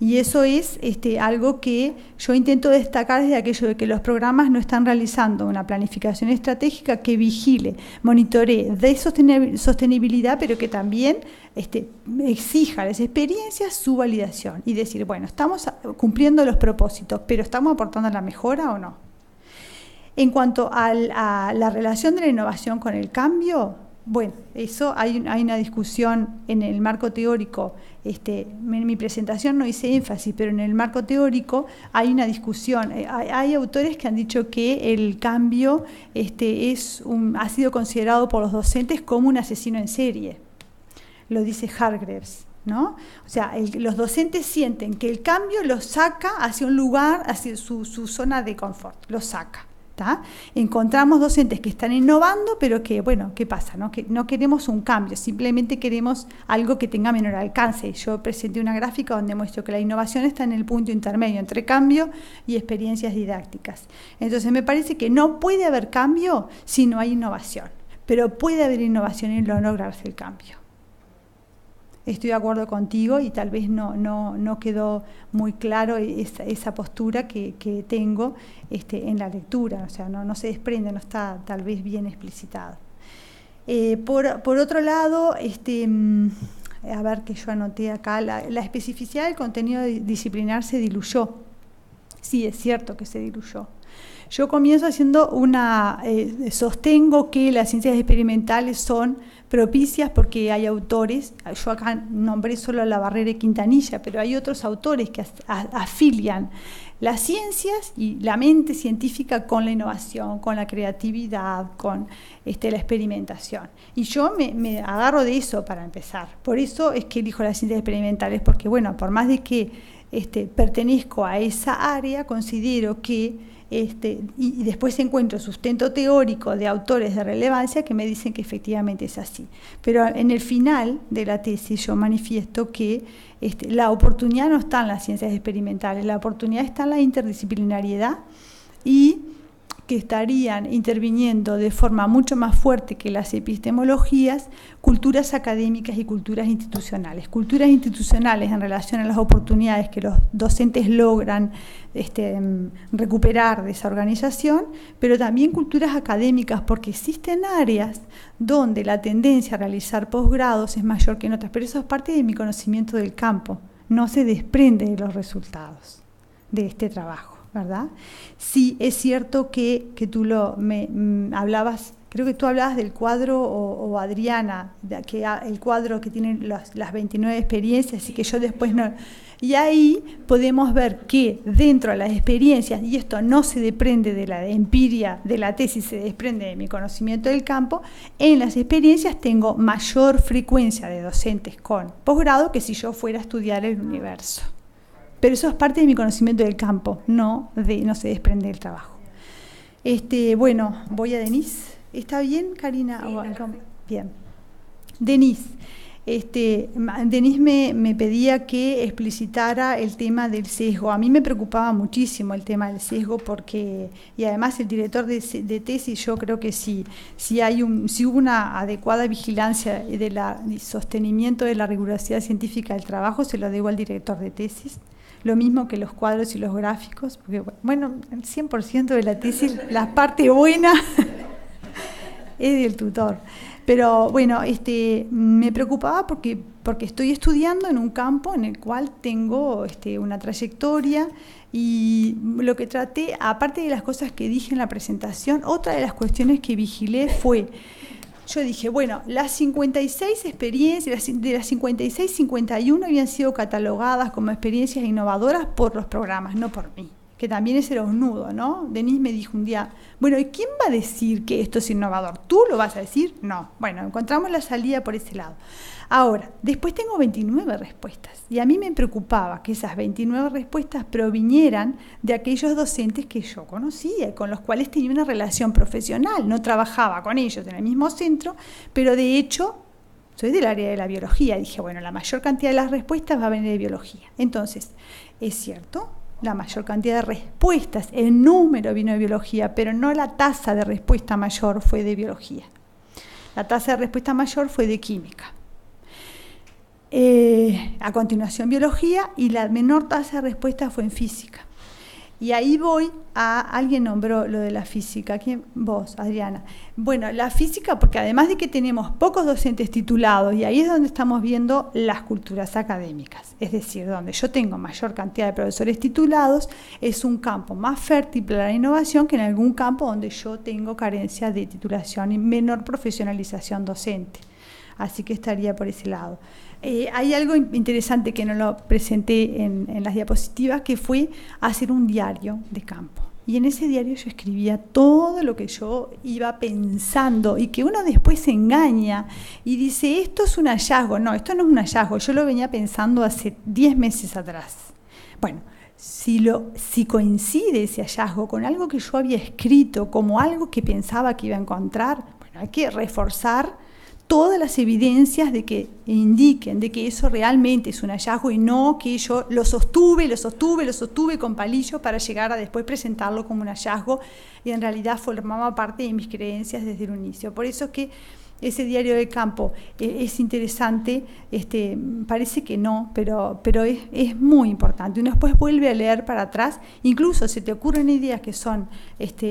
Y eso es algo que yo intento destacar desde aquello de que los programas no están realizando una planificación estratégica que vigile, monitoree de sostenibilidad, pero que también exija a las experiencias su validación y decir, bueno, estamos cumpliendo los propósitos, pero ¿estamos aportando la mejora o no? En cuanto a la relación de la innovación con el cambio, bueno, eso hay una discusión en el marco teórico. En mi presentación no hice énfasis, pero en el marco teórico hay una discusión. Hay autores que han dicho que el cambio ha sido considerado por los docentes como un asesino en serie. Lo dice Hargreaves, ¿no? O sea, los docentes sienten que el cambio los saca hacia un lugar, hacia su zona de confort, los saca. ¿tá? Encontramos docentes que están innovando, pero que, bueno, ¿qué pasa? ¿No? Que no queremos un cambio, simplemente queremos algo que tenga menor alcance. Yo presenté una gráfica donde muestro que la innovación está en el punto intermedio entre cambio y experiencias didácticas. Entonces me parece que no puede haber cambio si no hay innovación, pero puede haber innovación y no lograrse el cambio. Estoy de acuerdo contigo y tal vez no quedó muy claro esa postura que tengo en la lectura, o sea, no se desprende, no está tal vez bien explicitado. Por otro lado, a ver que yo anoté acá, la especificidad del contenido disciplinar se diluyó. Sí, es cierto que se diluyó. Yo comienzo haciendo sostengo que las ciencias experimentales son propicias porque hay autores, yo acá nombré solo a Labarrera y Quintanilla, pero hay otros autores que afilian las ciencias y la mente científica con la innovación, con la creatividad, con la experimentación. Y yo me agarro de eso para empezar. Por eso es que elijo las ciencias experimentales, porque bueno, por más de que pertenezco a esa área, considero que y después encuentro sustento teórico de autores de relevancia que me dicen que efectivamente es así. Pero en el final de la tesis yo manifiesto que la oportunidad no está en las ciencias experimentales, la oportunidad está en la interdisciplinariedad y que estarían interviniendo de forma mucho más fuerte que las epistemologías, culturas académicas y culturas institucionales. Culturas institucionales en relación a las oportunidades que los docentes logran recuperar de esa organización, pero también culturas académicas, porque existen áreas donde la tendencia a realizar posgrados es mayor que en otras, pero eso es parte de mi conocimiento del campo, no se desprende de los resultados de este trabajo, ¿verdad? Sí, es cierto que tú hablabas, creo que tú hablabas del cuadro, o Adriana, el cuadro que tiene las 29 experiencias y que yo después no... Y ahí podemos ver que dentro de las experiencias, y esto no se desprende de la empiria de la tesis, se desprende de mi conocimiento del campo, en las experiencias tengo mayor frecuencia de docentes con posgrado que si yo fuera a estudiar el universo. Pero eso es parte de mi conocimiento del campo, no se desprende del trabajo. Bueno, voy a Denise. ¿Está bien, Karina? Sí, bien. Denise. Denise me pedía que explicitara el tema del sesgo. A mí me preocupaba muchísimo el tema del sesgo porque, y además el director de tesis, yo creo que si hubo una adecuada vigilancia del sostenimiento de la rigurosidad científica del trabajo, se lo debo al director de tesis. Lo mismo que los cuadros y los gráficos, porque bueno, el 100% de la tesis, la parte buena es del tutor. Pero bueno, me preocupaba porque estoy estudiando en un campo en el cual tengo una trayectoria y lo que traté, aparte de las cosas que dije en la presentación, otra de las cuestiones que vigilé fue, yo dije, bueno, las 56 experiencias, de las 56, 51 habían sido catalogadas como experiencias innovadoras por los programas, no por mí, que también ese era un nudo, ¿no? Denise me dijo un día, bueno, ¿y quién va a decir que esto es innovador? ¿Tú lo vas a decir? No. Bueno, encontramos la salida por ese lado. Ahora, después tengo 29 respuestas y a mí me preocupaba que esas 29 respuestas provinieran de aquellos docentes que yo conocía y con los cuales tenía una relación profesional. No trabajaba con ellos en el mismo centro, pero de hecho soy del área de la biología. Dije, bueno, la mayor cantidad de las respuestas va a venir de biología. Entonces, es cierto, la mayor cantidad de respuestas, el número vino de biología, pero no la tasa de respuesta mayor fue de biología. La tasa de respuesta mayor fue de química. A continuación biología y la menor tasa de respuesta fue en física. Y ahí voy alguien nombró lo de la física. ¿Quién? Vos, Adriana. Bueno, la física, porque además de que tenemos pocos docentes titulados, y ahí es donde estamos viendo las culturas académicas, es decir, donde yo tengo mayor cantidad de profesores titulados, es un campo más fértil para la innovación que en algún campo donde yo tengo carencia de titulación y menor profesionalización docente. Así que estaría por ese lado. Hay algo interesante que no lo presenté en las diapositivas, que fue hacer un diario de campo. Y en ese diario yo escribía todo lo que yo iba pensando y que uno después se engaña y dice, esto es un hallazgo. No, esto no es un hallazgo, yo lo venía pensando hace 10 meses atrás. Bueno, si coincide ese hallazgo con algo que yo había escrito, como algo que pensaba que iba a encontrar, bueno, hay que reforzar todas las evidencias de que indiquen de que eso realmente es un hallazgo y no que yo lo sostuve con palillos para llegar a después presentarlo como un hallazgo y en realidad formaba parte de mis creencias desde el inicio. Por eso que ese diario de campo es interesante, parece que no, pero es muy importante. Uno después vuelve a leer para atrás, incluso se te ocurren ideas que son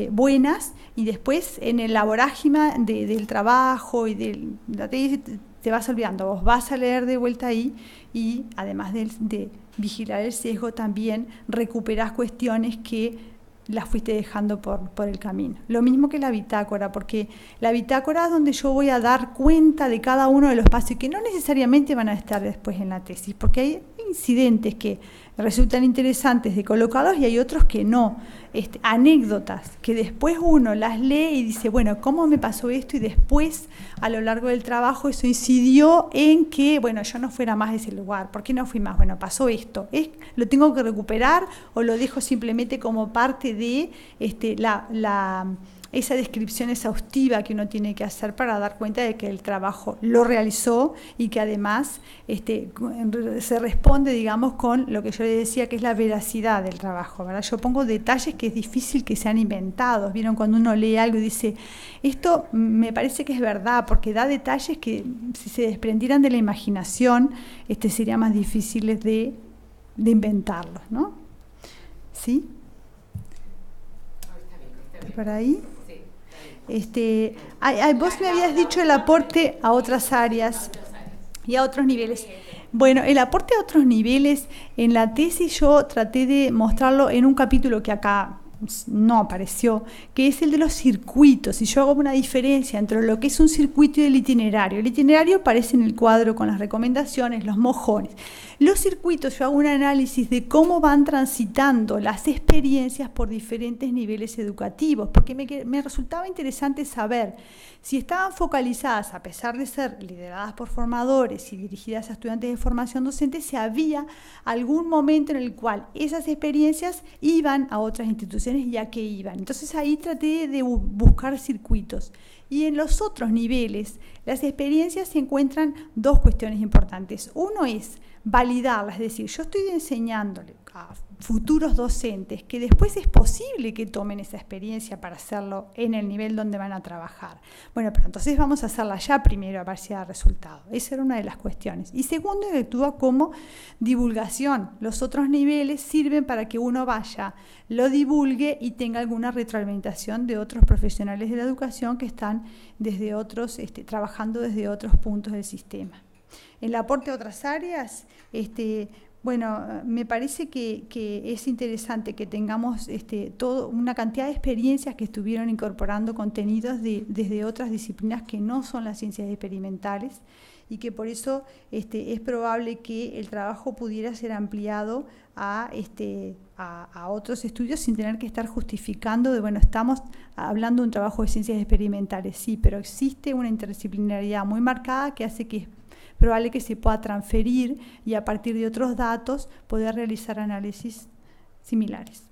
buenas y después en la vorágine del trabajo y te vas olvidando. Vos vas a leer de vuelta ahí y además de vigilar el sesgo también recuperás cuestiones que las fuiste dejando por el camino. Lo mismo que la bitácora, porque la bitácora es donde yo voy a dar cuenta de cada uno de los pasos y que no necesariamente van a estar después en la tesis, porque hay incidentes que resultan interesantes de colocarlos y hay otros que no. Anécdotas que después uno las lee y dice, bueno, ¿cómo me pasó esto? Y después, a lo largo del trabajo, eso incidió en que, bueno, yo no fuera más de ese lugar. ¿Por qué no fui más? Bueno, pasó esto. ¿Lo tengo que recuperar o lo dejo simplemente como parte de esa descripción exhaustiva que uno tiene que hacer para dar cuenta de que el trabajo lo realizó y que además se responde, digamos, con lo que yo le decía que es la veracidad del trabajo, ¿verdad? Yo pongo detalles que es difícil que sean inventados. ¿Vieron cuando uno lee algo y dice, esto me parece que es verdad, porque da detalles que si se desprendieran de la imaginación sería más difíciles de inventarlos, ¿no? ¿Sí? ¿Por ahí? Vos me habías dicho el aporte a otras áreas y a otros niveles. Bueno, el aporte a otros niveles en la tesis yo traté de mostrarlo en un capítulo que acá no apareció, que es el de los circuitos. Y yo hago una diferencia entre lo que es un circuito y el itinerario. El itinerario aparece en el cuadro con las recomendaciones, los mojones. Los circuitos, yo hago un análisis de cómo van transitando las experiencias por diferentes niveles educativos, porque me resultaba interesante saber si estaban focalizadas, a pesar de ser lideradas por formadores y dirigidas a estudiantes de formación docente, si había algún momento en el cual esas experiencias iban a otras instituciones y a qué iban. Entonces ahí traté de buscar circuitos. Y en los otros niveles, las experiencias se encuentran dos cuestiones importantes. Uno es validarlas, es decir, yo estoy enseñándole a futuros docentes que después es posible que tomen esa experiencia para hacerlo en el nivel donde van a trabajar. Bueno, pero entonces vamos a hacerla ya primero a ver si da resultado. Esa era una de las cuestiones. Y segundo, actúa como divulgación. Los otros niveles sirven para que uno vaya, lo divulgue y tenga alguna retroalimentación de otros profesionales de la educación que están desde otros, trabajando desde otros puntos del sistema. El aporte a otras áreas, bueno, me parece que es interesante que tengamos una cantidad de experiencias que estuvieron incorporando contenidos desde otras disciplinas que no son las ciencias experimentales y que por eso es probable que el trabajo pudiera ser ampliado a otros estudios sin tener que estar justificando de, bueno, estamos hablando de un trabajo de ciencias experimentales, sí, pero existe una interdisciplinaridad muy marcada que hace que es probable que se pueda transferir y a partir de otros datos poder realizar análisis similares.